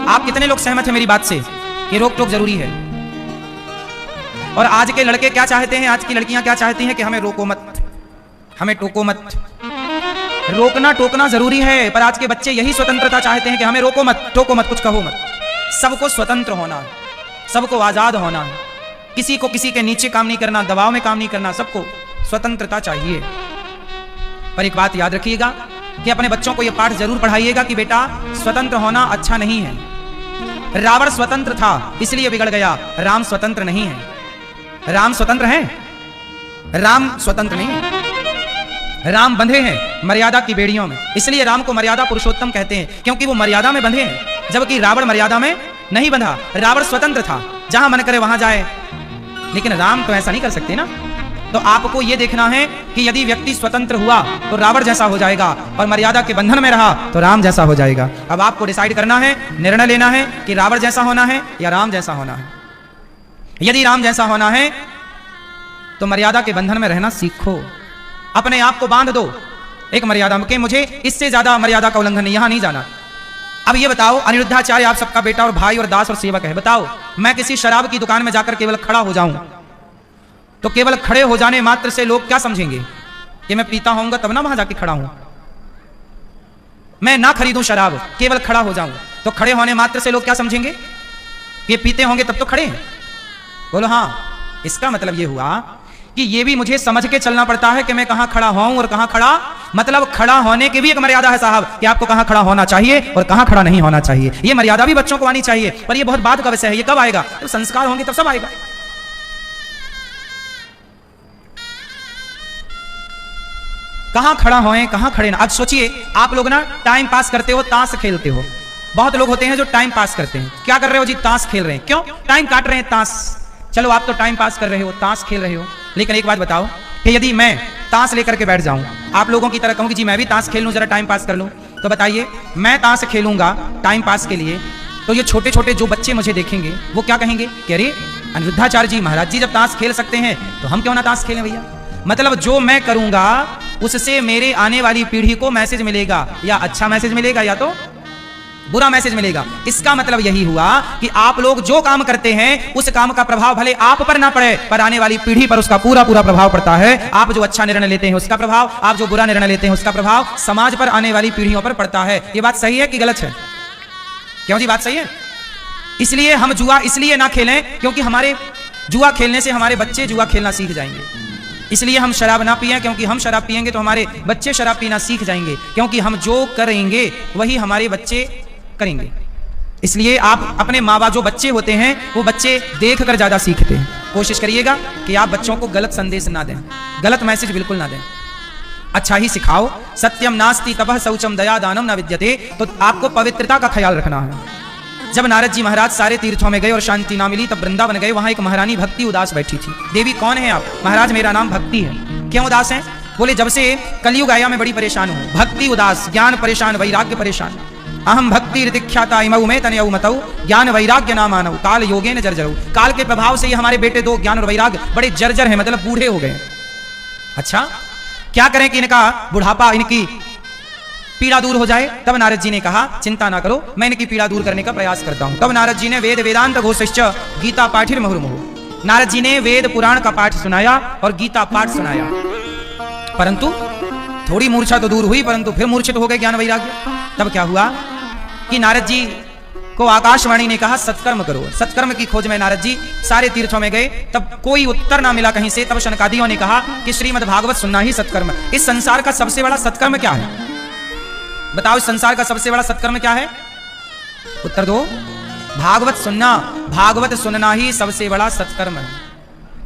आप कितने लोग सहमत हैं मेरी बात से कि रोक टोक जरूरी है? और आज के लड़के क्या चाहते हैं, आज की लड़कियां क्या चाहती हैं कि हमें रोको मत, हमें टोको मत। रोकना टोकना जरूरी है, पर आज के बच्चे यही स्वतंत्रता चाहते हैं कि हमें रोको मत, टोको मत, कुछ कहो मत। सबको स्वतंत्र होना है, सबको आजाद होना है, किसी को किसी के नीचे काम नहीं करना, दबाव में काम नहीं करना, सबको स्वतंत्रता चाहिए। पर एक बात याद रखिएगा कि अपने बच्चों को यह पाठ जरूर पढ़ाइएगा कि बेटा स्वतंत्र होना अच्छा नहीं है। रावण स्वतंत्र था इसलिए बिगड़ गया, राम स्वतंत्र नहीं है। राम स्वतंत्र है? राम स्वतंत्र नहीं है। राम बंधे हैं मर्यादा की बेड़ियों में, इसलिए राम को मर्यादा पुरुषोत्तम कहते हैं, क्योंकि वो मर्यादा में बंधे हैं, जबकि रावण मर्यादा में नहीं बंधा। रावण स्वतंत्र था, जहां मन करे वहां जाए, लेकिन राम तो ऐसा नहीं कर सकते ना। तो आपको यह देखना है कि यदि व्यक्ति स्वतंत्र हुआ तो रावण जैसा हो जाएगा, और मर्यादा के बंधन में रहा तो राम जैसा हो जाएगा। अब आपको डिसाइड करना है, निर्णय लेना है कि रावण जैसा होना है या राम जैसा होना है। यदि राम जैसा होना है तो मर्यादा के बंधन में रहना सीखो, अपने आप को बांध दो एक मर्यादा में कि मुझे इससे ज्यादा मर्यादा का उल्लंघन नहीं, यहां नहीं जाना। अब ये बताओ, अनिरुद्धाचार्य आप सबका बेटा और भाई और दास और सेवक है, बताओ मैं किसी शराब की दुकान में जाकर केवल खड़ा हो जाऊं तो केवल खड़े हो जाने मात्र से लोग क्या समझेंगे कि मैं पीता होऊंगा तब ना वहां जाके खड़ा हूं। मैं ना खरीदूं शराब, केवल खड़ा हो जाऊं तो खड़े होने मात्र से लोग क्या समझेंगे? ये पीते होंगे तब तो खड़े हैं। बोलो हाँ। इसका मतलब ये हुआ कि ये भी मुझे समझ के चलना पड़ता है कि मैं कहां खड़ा हूं और कहां खड़ा, मतलब खड़ा होने की भी एक मर्यादा है साहब, कि आपको कहां खड़ा होना चाहिए और कहां खड़ा नहीं होना चाहिए। ये मर्यादा भी बच्चों को आनी चाहिए, पर ये बहुत बाद का विषय है। ये कब आएगा? जब संस्कार होंगे तब सब आएगा। कहाँ खड़ा होए कहाँ खड़े ना। अब सोचिए आप लोग ना टाइम पास करते हो, ताश खेलते हो। बहुत लोग होते हैं जो टाइम पास करते हैं। क्या कर रहे हो जी? ताश खेल रहे हैं। क्यों? टाइम काट रहे हैं, ताश। चलो आप तो टाइम पास कर रहे हो, ताश खेल रहे हो, लेकिन एक बात बताओ कि यदि मैं ताश लेकर के बैठ जाऊं, आप लोगों की तरह कहूं कि जी मैं भी ताश खेल लूं, जरा टाइम पास कर लूं, तो बताइए मैं ताश खेलूंगा टाइम पास के लिए, तो ये छोटे छोटे जो बच्चे मुझे देखेंगे वो क्या कहेंगे कि अरे अनिरुद्धाचार्य जी महाराज जी जब ताश खेल सकते हैं तो हम क्यों ना ताश खेलें भैया। मतलब जो मैं करूंगा उससे मेरे आने वाली पीढ़ी को मैसेज मिलेगा, या अच्छा मैसेज मिलेगा या तो बुरा मैसेज मिलेगा। इसका मतलब यही हुआ कि आप लोग जो काम करते हैं उस काम का प्रभाव भले आप पर ना पड़े, पर आने वाली पीढ़ी पर उसका पूरा पूरा प्रभाव पड़ता है। आप जो अच्छा निर्णय लेते हैं उसका प्रभाव, आप जो बुरा निर्णय लेते हैं उसका प्रभाव समाज पर आने वाली पीढ़ियों पर पड़ता है। ये बात सही है कि गलत है? क्यों जी बात सही है? इसलिए हम जुआ इसलिए ना खेलें क्योंकि हमारे जुआ खेलने से हमारे बच्चे जुआ खेलना सीख जाएंगे। इसलिए हम शराब ना पिएं क्योंकि हम शराब पिएंगे तो हमारे बच्चे शराब पीना सीख जाएंगे, क्योंकि हम जो करेंगे वही हमारे बच्चे करेंगे। इसलिए आप अपने माँ बाप जो बच्चे होते हैं वो बच्चे देख कर ज्यादा सीखते हैं। कोशिश करिएगा कि आप बच्चों को गलत संदेश ना दें, गलत मैसेज बिल्कुल ना दें, अच्छा ही सिखाओ। सत्यम नास्ति तपः शौचम दया दानम न विद्यते। तो आपको पवित्रता का ख्याल रखना है। जब नारद जी महाराज सारे तीर्थों में गए और शांति ना मिली, तब वृंदावन गए। वहां एक महारानी भक्ति उदास बैठी थी। देवी कौन है आप? महाराज मेरा नाम भक्ति है। क्यों उदास है? बोले जब से कलयुग आया मैं बड़ी परेशान हूं। भक्ति उदास, ज्ञान परेशान, वैराग्य परेशान। अहम भक्ति ऋतिख्याता इमऊ में तनयऊ मतऊ ज्ञान वैराग्य नाम आनऊ काल योगे न जर्जरऊ। काल के प्रभाव से ये हमारे बेटे दो ज्ञान और वैराग्य बड़े जर्जर हैं, मतलब बूढ़े हो गए। अच्छा क्या करें कि इनका बुढ़ापा, इनकी पीड़ा दूर हो जाए? तब नारद जी ने कहा चिंता ना करो, मैं इनकी पीड़ा दूर करने का प्रयास करता हूं। तब नारद जी ने वेद वेदांत घोषिश्च गीता पाठिर मुहुर्मुहु। नारद जी ने वेद पुराण का पाठ सुनाया और गीता पाठ सुनाया, परंतु थोड़ी मूर्छा तो दूर हुई, परंतु फिर मूर्छित हो गए ज्ञान वैराग्य। तब क्या हुआ कि नारद जी को आकाशवाणी ने कहा सत्कर्म करो। सत्कर्म की खोज में नारद जी सारे तीर्थों में गए, तब कोई उत्तर ना मिला कहीं से। तब शनकादियों ने कहा कि श्रीमद् भागवत सुनना ही सत्कर्म। इस संसार का सबसे बड़ा सत्कर्म क्या है? बताओ इस संसार का सबसे बड़ा सत्कर्म क्या है? उत्तर दो। भागवत सुनना। भागवत सुनना ही सबसे बड़ा सत्कर्म है।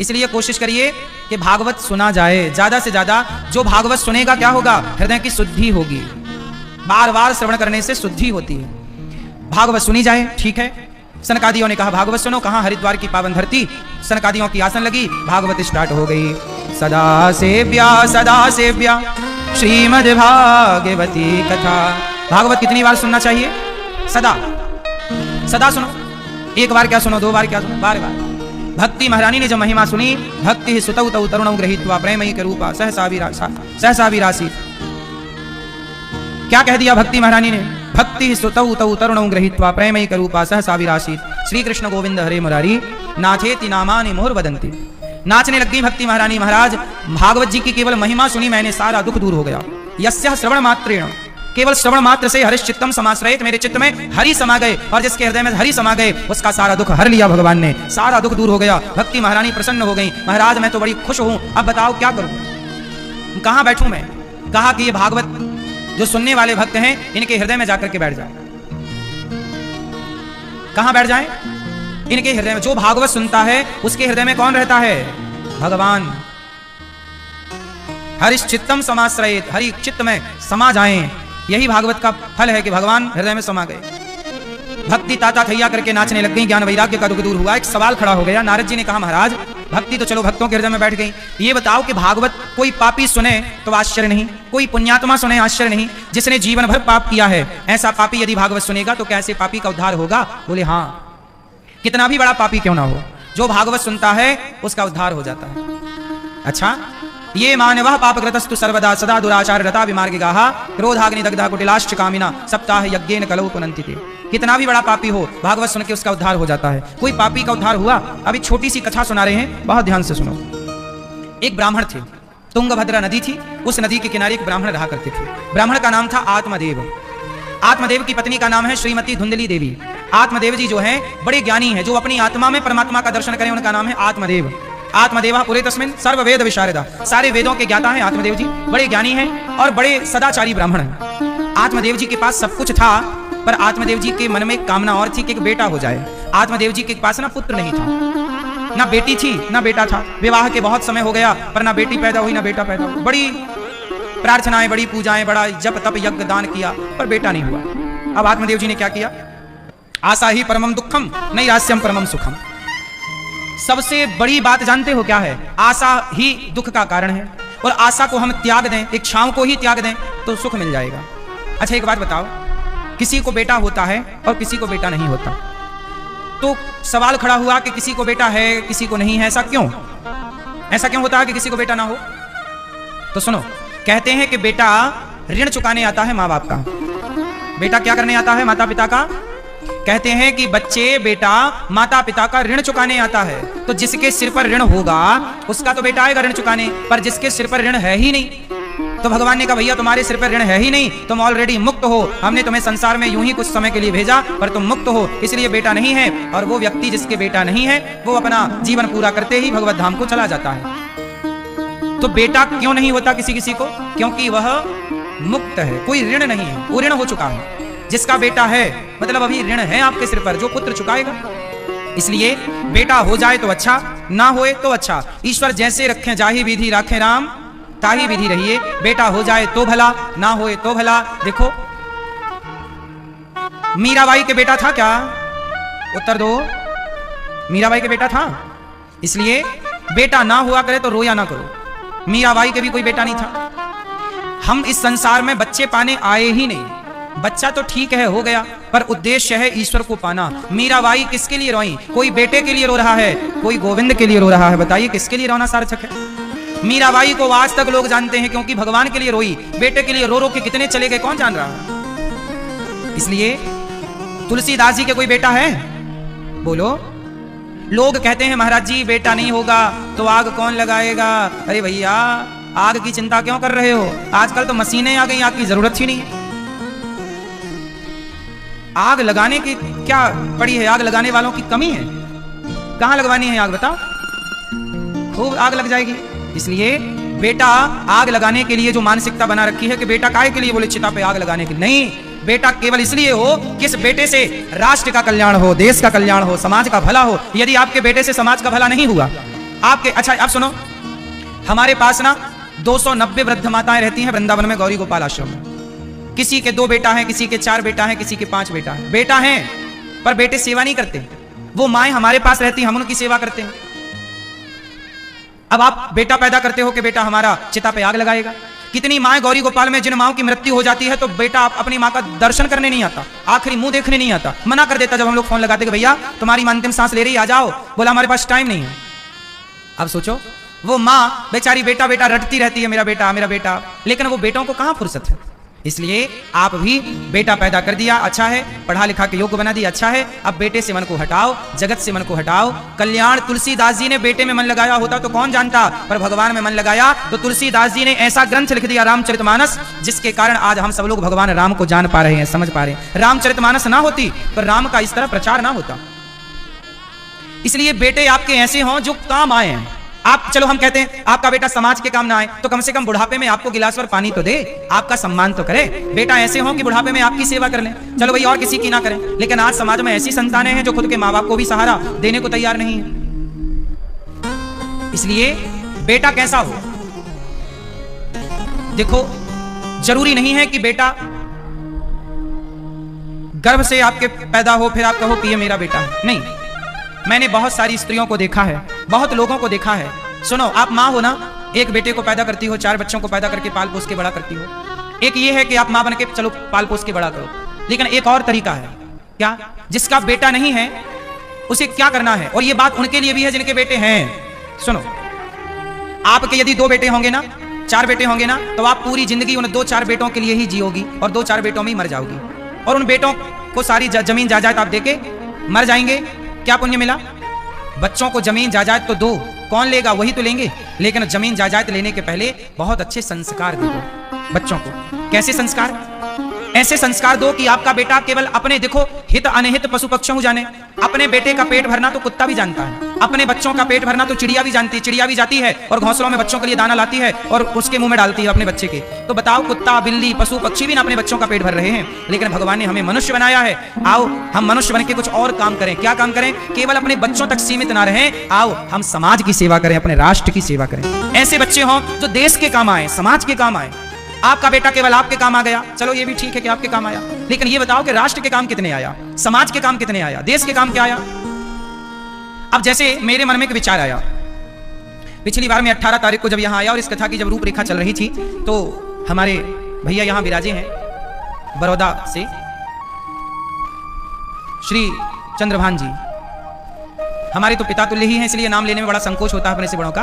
इसलिए कोशिश करिए कि भागवत सुना जाए ज्यादा से ज्यादा। जो भागवत सुनेगा क्या होगा? हृदय की शुद्धि होगी। बार बार श्रवण करने से शुद्धि होती है। भागवत सुनी जाए, ठीक है। सनकादियों ने कहा भागवत सुनो। कहां? हरिद्वार की पावन धरती। सनकादियों की आसन लगी, भागवत स्टार्ट हो गई। सदा सेव्या श्रीमद् भागवती कथा। भागवत कितनी बार सुनना चाहिए? सदा सदा सुनो। एक बार क्या सुनो, दो बार क्या सुनो, बार बार। भक्ति महारानी ने जब महिमा सुनी, भक्ति सुतौ तौ तरुणौ गृहीत्वा प्रेमयी के रूपा सहसा विरासी। क्या कह दिया भक्ति महारानी ने? भक्ति सुतौ तौ तरुणौ गृहीत्वा प्रेमयी के रूपा सहसा विरासी। श्री कृष्ण गोविंद हरे मुरारी नाचेति नामानि मोर वदंती। नाचने लग गई भक्ति महारानी। महाराज भागवत जी की केवल महिमा सुनी मैंने, सारा दुख दूर हो गया। यस्यः श्रवण मात्रेण, केवल श्रवण मात्र से हरिश्चित्तम समाश्रयेत, मेरे चित्त में हरि समा गए, और जिसके हृदय में हरि समा गए उसका सारा दुख हर लिया भगवान ने, सारा दुख दूर हो गया। भक्ति महारानी प्रसन्न हो गई। महाराज मैं तो बड़ी खुश हूं, अब बताओ क्या करूं, कहां बैठूं मैं? कहा कि ये भागवत जो सुनने वाले भक्त हैं इनके हृदय में जाकर के बैठ जाए। कहां बैठ जाए? इनके हृदय में। जो भागवत सुनता है उसके हृदय में कौन रहता है? भगवान। हरिश्चित्तम समाश्रयेत, हरि चित्त में समा जाएं। यही भागवत का फल है कि भगवान हृदय में समा गए। भक्ति ताता थैया करके नाचने लग गई। ज्ञान वैराग्य का दुख दूर हुआ। एक सवाल खड़ा हो गया। नारद जी ने कहा महाराज भक्ति तो चलो भक्तों के हृदय में बैठ गई, ये बताओ कि भागवत कोई पापी सुने तो आश्चर्य नहीं, कोई पुण्यात्मा सुने आश्चर्य नहीं, जिसने जीवन भर पाप किया है ऐसा पापी यदि भागवत सुनेगा तो कैसे पापी का उद्धार होगा? बोले हाँ, कितना भी बड़ा पापी क्यों ना हो, जो भागवत सुनता है उसका उद्धार हो जाता है। अच्छा, ये मानवः पापकृतस्तु सर्वदा सदा दुराचार रता विमार्गिगाः क्रोधाग्नि दग्धा कुटिलाश्च कामिना सप्ताह यज्ञेन कलौ पुनन्ति ते। कितना भी बड़ा पापी हो भागवत सुन के उसका उद्धार हो जाता है। कोई पापी का उद्धार हुआ? अभी छोटी सी कथा सुना रहे हैं, बहुत ध्यान से सुनो। एक ब्राह्मण थे, तुंगभद्रा नदी थी, उस नदी के किनारे एक ब्राह्मण रहा करते थे। ब्राह्मण का नाम था आत्मदेव। आत्मदेव की पत्नी का नाम है श्रीमती धुंधली देवी। आत्मदेव जी जो है बड़े ज्ञानी है, जो अपनी आत्मा में परमात्मा का दर्शन करें उनका नाम है आत्मदेव। आत्मदेवा पुरे तस्मिन् सर्व वेद विशारदा, सारे वेदों के ज्ञाता हैं आत्मदेव जी, बड़े ज्ञानी हैं और बड़े सदाचारी ब्राह्मण हैं। आत्मदेव जी के पास सब कुछ था, पर आत्मदेव जी के मन में एक कामना और थी कि एक बेटा हो जाए। आत्मदेव जी के पास ना पुत्र नहीं था, ना बेटी थी ना बेटा था। विवाह के बहुत समय हो गया पर ना बेटी पैदा हुई ना बेटा पैदा हुआ। बड़ी प्रार्थनाएं, बड़ी पूजाएं, बड़ा जप तप यज्ञ दान किया, पर बेटा नहीं हुआ। अब आत्मदेव जी ने क्या किया? आशा ही परमम दुखम नैरास्यम परमम सुखम। सबसे बड़ी बात जानते हो क्या है? आशा ही दुख का कारण है, और आशा को हम त्याग दें, इच्छाओं को ही त्याग दें तो सुख मिल जाएगा। अच्छा एक बात बताओ, किसी को बेटा होता है और किसी को बेटा नहीं होता, तो सवाल खड़ा हुआ कि किसी को बेटा है किसी को नहीं है, ऐसा क्यों? ऐसा क्यों होता है कि किसी को बेटा ना हो? तो सुनो, कहते हैं कि बेटा ऋण चुकाने आता है माँ बाप का। बेटा क्या करने आता है? माता पिता का। कहते हैं कि बच्चे, बेटा माता पिता का ऋण चुकाने आता है। तो जिसके सिर पर ऋण होगा उसका तो बेटा आएगा ऋण चुकाने, पर जिसके सिर पर ऋण है ही नहीं, तो भगवान ने कहा भैया तुम्हारे सिर पर ऋण है ही नहीं, तुम ऑलरेडी मुक्त हो, हमने तुम्हें संसार में यूं ही कुछ समय के लिए भेजा, पर तुम मुक्त हो, इसलिए बेटा नहीं है। और वो व्यक्ति जिसके बेटा नहीं है वो अपना जीवन पूरा करते ही भगवत धाम को चला जाता है। तो बेटा क्यों नहीं होता किसी किसी को? क्योंकि वह मुक्त है, कोई ऋण नहीं है, वो ऋण हो चुका है। जिसका बेटा है मतलब अभी ऋण है आपके सिर पर, जो पुत्र चुकाएगा। इसलिए बेटा हो जाए तो अच्छा, ना होए तो अच्छा। ईश्वर जैसे रखें जाहि विधि राखें राम, ताही विधि रहिए। बेटा हो जाए तो भला, ना होए तो भला। देखो मीराबाई के बेटा था क्या? उत्तर दो। मीराबाई के बेटा था, इसलिए बेटा ना हुआ करे तो रोया ना करो। मीराबाई के भी कोई बेटा नहीं था। हम इस संसार में बच्चे पाने आए ही नहीं। बच्चा तो ठीक है हो गया, पर उद्देश्य है ईश्वर को पाना। मीराबाई किसके लिए रोई? कोई बेटे के लिए रो रहा है, कोई गोविंद के लिए रो रहा है। बताइए किसके लिए रोना सार्थक है? मीराबाई को आज तक लोग जानते हैं क्योंकि भगवान के लिए रोई। बेटे के लिए रो रो के कितने चले गए कौन जान रहा है। इसलिए तुलसीदास जी के कोई बेटा है? बोलो। लोग कहते हैं महाराज जी बेटा नहीं होगा तो आग कौन लगाएगा? अरे भैया आग की चिंता क्यों कर रहे हो? आजकल तो मशीनें आ गई, आग की जरूरत ही नहीं है। आग लगाने की क्या पड़ी है? आग लगाने वालों की कमी है? कहां लगवानी है आग बताओ? खूब आग लग जाएगी। इसलिए बेटा आग लगाने के लिए जो मानसिकता बना रखी है कि बेटा काहे के लिए बोले चिता पे आग लगाने के, नहीं। बेटा केवल इसलिए हो कि इस बेटे से राष्ट्र का कल्याण हो, देश का कल्याण हो, समाज का भला हो। यदि आपके बेटे से समाज का भला नहीं हुआ आपके, अच्छा अब सुनो, हमारे पास ना 290 वृद्ध माताएं रहती हैं वृंदावन में गौरी गोपाल आश्रम में। किसी के 2 बेटा हैं, किसी के 4 बेटा हैं, किसी के 5 बेटा हैं। बेटा हैं पर बेटे सेवा नहीं करते। वो माएं हमारे पास रहती, हम उनकी सेवा करते हैं। अब आप बेटा पैदा करते हो कि बेटा हमारा चिता पे आग लगाएगा। कितनी माएं गौरी गोपाल में जिन माओं की मृत्यु हो जाती है तो बेटा अपनी मां का दर्शन करने नहीं आता, आखिरी मुंह देखने नहीं आता, मना कर देता। जब हम लोग फोन लगाते कि भैया तुम्हारी अंतिम सांस ले रही, आ जाओ, बोला हमारे पास टाइम नहीं है। अब सोचो वो मां बेचारी बेटा बेटा रटती रहती है, मेरा बेटा मेरा बेटा, लेकिन वो बेटों को कहां फुर्सत है। इसलिए आप भी बेटा पैदा कर दिया, अच्छा है, पढ़ा लिखा के योग्य बना दिया, अच्छा है। अब बेटे से मन को हटाओ, जगत से मन को हटाओ। कल्याण तुलसीदास जी ने बेटे में मन लगाया होता तो कौन जानता, पर भगवान में मन लगाया तो तुलसीदास जी ने ऐसा ग्रंथ लिख दिया रामचरितमानस, जिसके कारण आज हम सब लोग भगवान राम को जान पा रहे हैं, समझ पा रहे हैं। रामचरितमानस ना होती तो राम का इस तरह प्रचार ना होता। इसलिए बेटे आपके ऐसे हों जो काम आए हैं। आप चलो हम कहते हैं आपका बेटा समाज के काम ना आए तो कम से कम बुढ़ापे में आपको गिलास भर पानी तो दे, आपका सम्मान तो करे। बेटा ऐसे हो कि बुढ़ापे में आपकी सेवा कर लें, चलो भाई और किसी की ना करें। लेकिन आज समाज में ऐसी संतानें हैं जो खुद के माँ बाप को भी सहारा देने को तैयार नहीं है। इसलिए बेटा कैसा हो, देखो जरूरी नहीं है कि बेटा गर्भ से आपके पैदा हो फिर आप कहो कि ये मेरा बेटा है, नहीं। मैंने बहुत सारी स्त्रियों को देखा है, बहुत लोगों को देखा है। सुनो, आप माँ हो ना, एक बेटे को पैदा करती हो, 4 बच्चों को पैदा करके पाल पोस के बड़ा करती हो। एक ये है कि आप माँ बन के चलो पाल पोस के बड़ा करो, लेकिन एक और तरीका है क्या, जिसका बेटा नहीं है उसे क्या करना है। और ये बात उनके लिए भी है जिनके बेटे हैं। सुनो, आपके यदि 2 बेटे होंगे ना, 4 बेटे होंगे ना, तो आप पूरी जिंदगी उन 2-4 बेटों के लिए ही जियोगी और 2-4 बेटों में ही मर जाओगी। और उन बेटों को सारी जमीन जायदाद आप देके मर जाएंगे, क्या पुण्य मिला? बच्चों को जमीन जायदाद तो दो, कौन लेगा? वही तो लेंगे। लेकिन जमीन जायदाद लेने के पहले बहुत अच्छे संस्कार दे दो बच्चों को। कैसे संस्कार? ऐसे संस्कार दो कि आपका बेटा केवल अपने, देखो हित अनहित पशु पक्षियों जाने। अपने बेटे का पेट भरना तो कुत्ता भी जानता है, अपने बच्चों का पेट भरना तो चिड़िया भी जानती है। चिड़िया भी जाती है और घोंसलों में बच्चों के लिए दाना लाती है और उसके मुंह में डालती है अपने बच्चे के। तो बताओ, कुत्ता बिल्ली पशु पक्षी भी ना अपने बच्चों का पेट भर रहे हैं, लेकिन भगवान ने हमें मनुष्य बनाया है। आओ हम मनुष्य बन के कुछ और काम करें। क्या काम करें? केवल अपने बच्चों तक सीमित ना रहें, आओ हम समाज की सेवा करें, अपने राष्ट्र की सेवा करें। ऐसे बच्चे हों जो देश के काम आए, समाज के काम आए। आपका बेटा केवल आपके काम आ गया, चलो ये भी ठीक है कि आपके काम आया, लेकिन ये बताओ कि राष्ट्र के काम कितने आया, समाज के काम कितने आया, देश के काम क्या आया। अब जैसे मेरे मन में एक विचार आया, पिछली बार मैं 18 तारीख को जब यहाँ आया और इस कथा की जब रूपरेखा चल रही थी, तो हमारे भैया यहाँ विराजे हैं बड़ौदा से, श्री चंद्रभान जी, हमारे तो पिता तुल्य ही हैं, इसलिए नाम लेने में बड़ा संकोच होता है अपने से बड़ों का।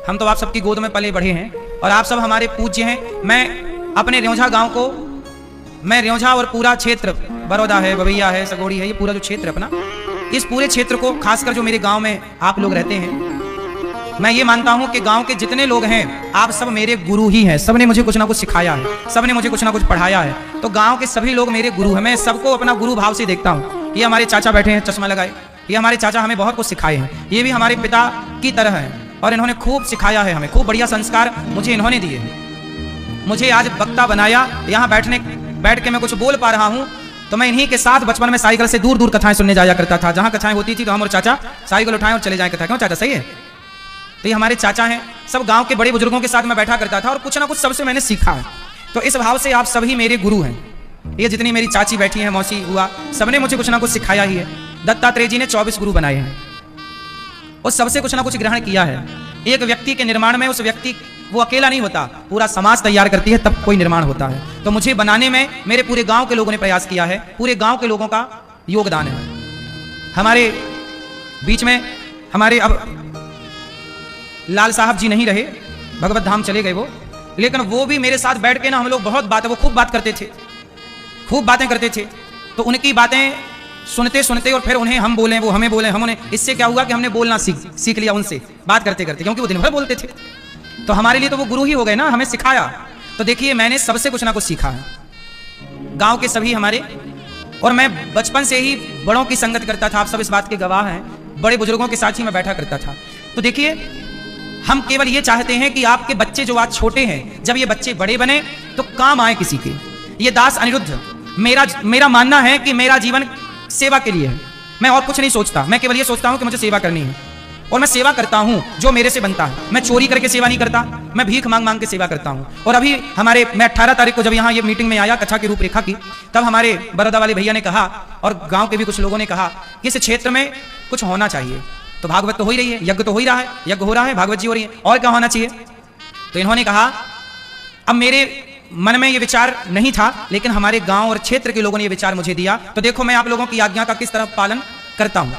हम तो आप सबकी गोद में पले बढ़े हैं और आप सब हमारे पूज्य हैं। मैं अपने रेौझा गांव को, मैं रेौझा और पूरा क्षेत्र, बड़ौदा है, बबैया है, सगोड़ी है, ये पूरा जो क्षेत्र अपना, इस पूरे क्षेत्र को, खासकर जो मेरे गांव में आप लोग रहते हैं, मैं ये मानता हूं कि गांव के जितने लोग हैं आप सब मेरे गुरु ही हैं। सबने मुझे कुछ ना कुछ सिखाया है, सबने मुझे कुछ ना कुछ पढ़ाया है, तो गांव के सभी लोग मेरे गुरु हैं। मैं सबको अपना गुरु भाव से देखता हूं। ये हमारे चाचा बैठे हैं चश्मा लगाए, ये हमारे चाचा हमें बहुत कुछ सिखाए हैं, ये भी हमारे पिता की तरह हैं और इन्होंने खूब सिखाया है हमें, खूब बढ़िया संस्कार मुझे इन्होंने दिए हैं। मुझे आज वक्ता बनाया, यहाँ बैठ के मैं कुछ बोल पा रहा हूँ, तो मैं इन्हीं के साथ बचपन में साइकिल से दूर दूर कथाएं सुनने जाया करता था। जहाँ कथाएं होती थी तो हम और चाचा साइकिल उठाएं और चले जाए कथा। क्यों चाचा, सही है? तो ये हमारे चाचा हैं। सब गांव के बड़े बुजुर्गों के साथ मैं बैठा करता था और कुछ ना कुछ सबसे मैंने सीखा है। तो इस भाव से आप सभी मेरे गुरु हैं। ये जितनी मेरी चाची बैठी हैं, मौसी हुआ, सबने मुझे कुछ ना कुछ सिखाया ही है। दत्तात्रेय जी ने 24 गुरु बनाए हैं और सबसे कुछ ना कुछ ग्रहण किया है। एक व्यक्ति के निर्माण में उस व्यक्ति, वो अकेला नहीं होता, पूरा समाज तैयार करती है तब कोई निर्माण होता है। तो मुझे बनाने में मेरे पूरे गांव के लोगों ने प्रयास किया है, पूरे गांव के लोगों का योगदान है। हमारे बीच में हमारे अब लाल साहब जी नहीं रहे, भगवत धाम चले गए वो, लेकिन वो भी मेरे साथ बैठ के ना हम लोग बहुत बातें, वो खूब बात करते थे, खूब बातें करते थे। तो उनकी बातें सुनते सुनते और फिर उन्हें हम बोले, वो हमें बोले, हम उन्हें, इससे क्या हुआ कि हमने बोलना सीख लिया उनसे बात करते करते, क्योंकि वो दिन भर बोलते थे। तो हमारे लिए तो वो गुरु ही हो गए ना, हमें सिखाया। तो देखिए मैंने सबसे कुछ ना कुछ सीखा है, गांव के सभी हमारे, और मैं बचपन से ही बड़ों की संगत करता था। आप सब इस बात के गवाह हैं, बड़े बुजुर्गों के साथ ही मैं बैठा करता था। तो देखिए हम केवल ये चाहते हैं कि आपके बच्चे जो आज छोटे हैं, जब ये बच्चे बड़े बने तो काम आए किसी के। ये दास अनिरुद्ध, मेरा मानना है कि मेरा जीवन सेवा के लिए है। मैं और कुछ नहीं सोचता, मैं केवल ये सोचता हूं कि मुझे सेवा करनी है और मैं सेवा करता हूं जो मेरे से बनता है। मैं चोरी करके सेवा नहीं करता, मैं भीख मांग मांग के सेवा करता हूं। और अभी मैं 18 तारीख को जब यहाँ ये मीटिंग में आया कथा की रूपरेखा की, तब हमारे बड़ौदा वाले भैया ने कहा और गांव के भी कुछ लोगों ने कहा कि इस क्षेत्र में कुछ होना चाहिए। तो भागवत तो हो ही रही है, यज्ञ तो हो ही रहा है, यज्ञ हो रहा है, भागवत जी हो रही है, और क्या होना चाहिए? तो इन्होंने कहा, अब मेरे मन में ये विचार नहीं था, लेकिन हमारे गांव और क्षेत्र के लोगों ने ये विचार मुझे दिया। तो देखो मैं आप लोगों की आज्ञा का किस तरह पालन करता हूं।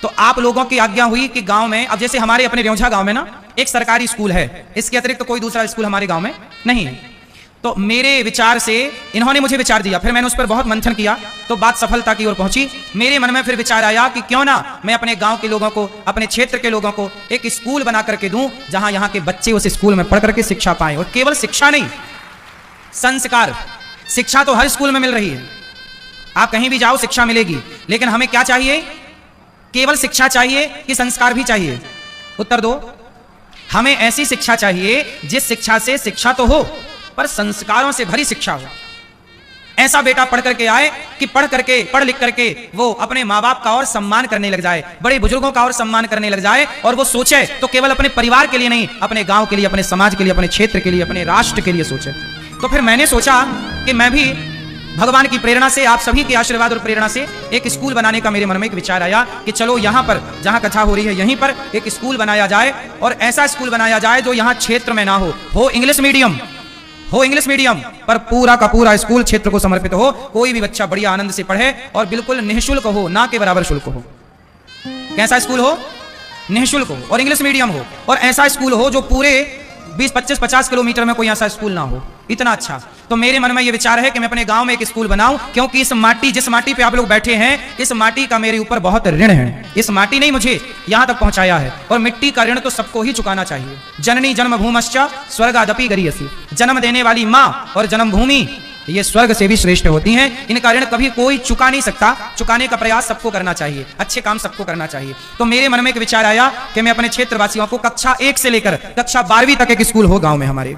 तो आप लोगों की आज्ञा हुई कि गांव में, अब जैसे हमारे अपने रेौझा गांव में ना एक सरकारी स्कूल है, इसके अतिरिक्त तो कोई दूसरा स्कूल हमारे गांव में नहीं है। तो मेरे विचार से इन्होंने मुझे विचार दिया, फिर मैंने उस पर बहुत मंथन किया, तो बात सफलता की ओर पहुंची। मेरे मन में फिर विचार आया कि क्यों ना मैं अपने गांव के लोगों को, अपने क्षेत्र के लोगों को एक स्कूल बना करके दूं, जहां यहाँ के बच्चे उस स्कूल में पढ़ करके शिक्षा पाएं। और केवल शिक्षा नहीं, संस्कार। शिक्षा तो हर स्कूल में मिल रही है, आप कहीं भी जाओ शिक्षा मिलेगी, लेकिन हमें क्या चाहिए? केवल शिक्षा चाहिए कि संस्कार भी चाहिए? उत्तर दो। हमें ऐसी शिक्षा चाहिए जिस शिक्षा से शिक्षा तो हो पर संस्कारों से भरी शिक्षा हो। ऐसा बेटा पढ़ करके आए कि पढ़ लिख करके वो अपने माँ बाप का और सम्मान करने लग जाए, बड़े बुजुर्गों का और सम्मान करने लग जाए, और वो सोचे तो केवल अपने परिवार के लिए नहीं, अपने गांव के लिए, अपने समाज के लिए, अपने क्षेत्र के लिए, अपने राष्ट्र के लिए सोचे। तो फिर मैंने सोचा कि मैं भी भगवान की प्रेरणा से, आप सभी के आशीर्वाद और प्रेरणा से एक स्कूल बनाने का मेरे मन में एक विचार आया कि चलो यहाँ पर जहाँ कथा हो रही है यहीं पर एक स्कूल बनाया जाए, और ऐसा स्कूल बनाया जाए जो यहाँ क्षेत्र में ना हो इंग्लिश मीडियम, हो इंग्लिश मीडियम, पर पूरा का पूरा स्कूल क्षेत्र को समर्पित हो। कोई भी बच्चा बढ़िया आनंद से पढ़े और बिल्कुल निःशुल्क हो, ना के बराबर शुल्क हो। कैसा स्कूल हो? निःशुल्क हो और इंग्लिश मीडियम हो, और ऐसा स्कूल हो जो पूरे 20, 25, 50 किलोमीटर में कोई ऐसा स्कूल ना हो, इतना अच्छा। तो मेरे मन में ये विचार है कि मैं अपने गांव में एक स्कूल बनाऊं, क्योंकि इस माटी, जिस माटी पे आप लोग बैठे हैं, इस माटी का मेरे ऊपर बहुत ऋण है। इस माटी ने मुझे यहां तक पहुंचाया है, और मिट्टी का ऋण तो सबको ही चुकाना चाहिए। जननी जन्मभूमश्च स्वर्गादपि गरीयसी, जन्म देने वाली माँ और जन्मभूमि ये स्वर्ग से भी श्रेष्ठ होती हैं। इनका ऋण कभी कोई चुका नहीं सकता, चुकाने का प्रयास सबको करना चाहिए, अच्छे काम सबको करना चाहिए। तो मेरे मन में एक विचार आया कि मैं अपने क्षेत्रवासियों को कक्षा 1 से लेकर कक्षा 12वीं तक एक स्कूल हो गांव में हमारे।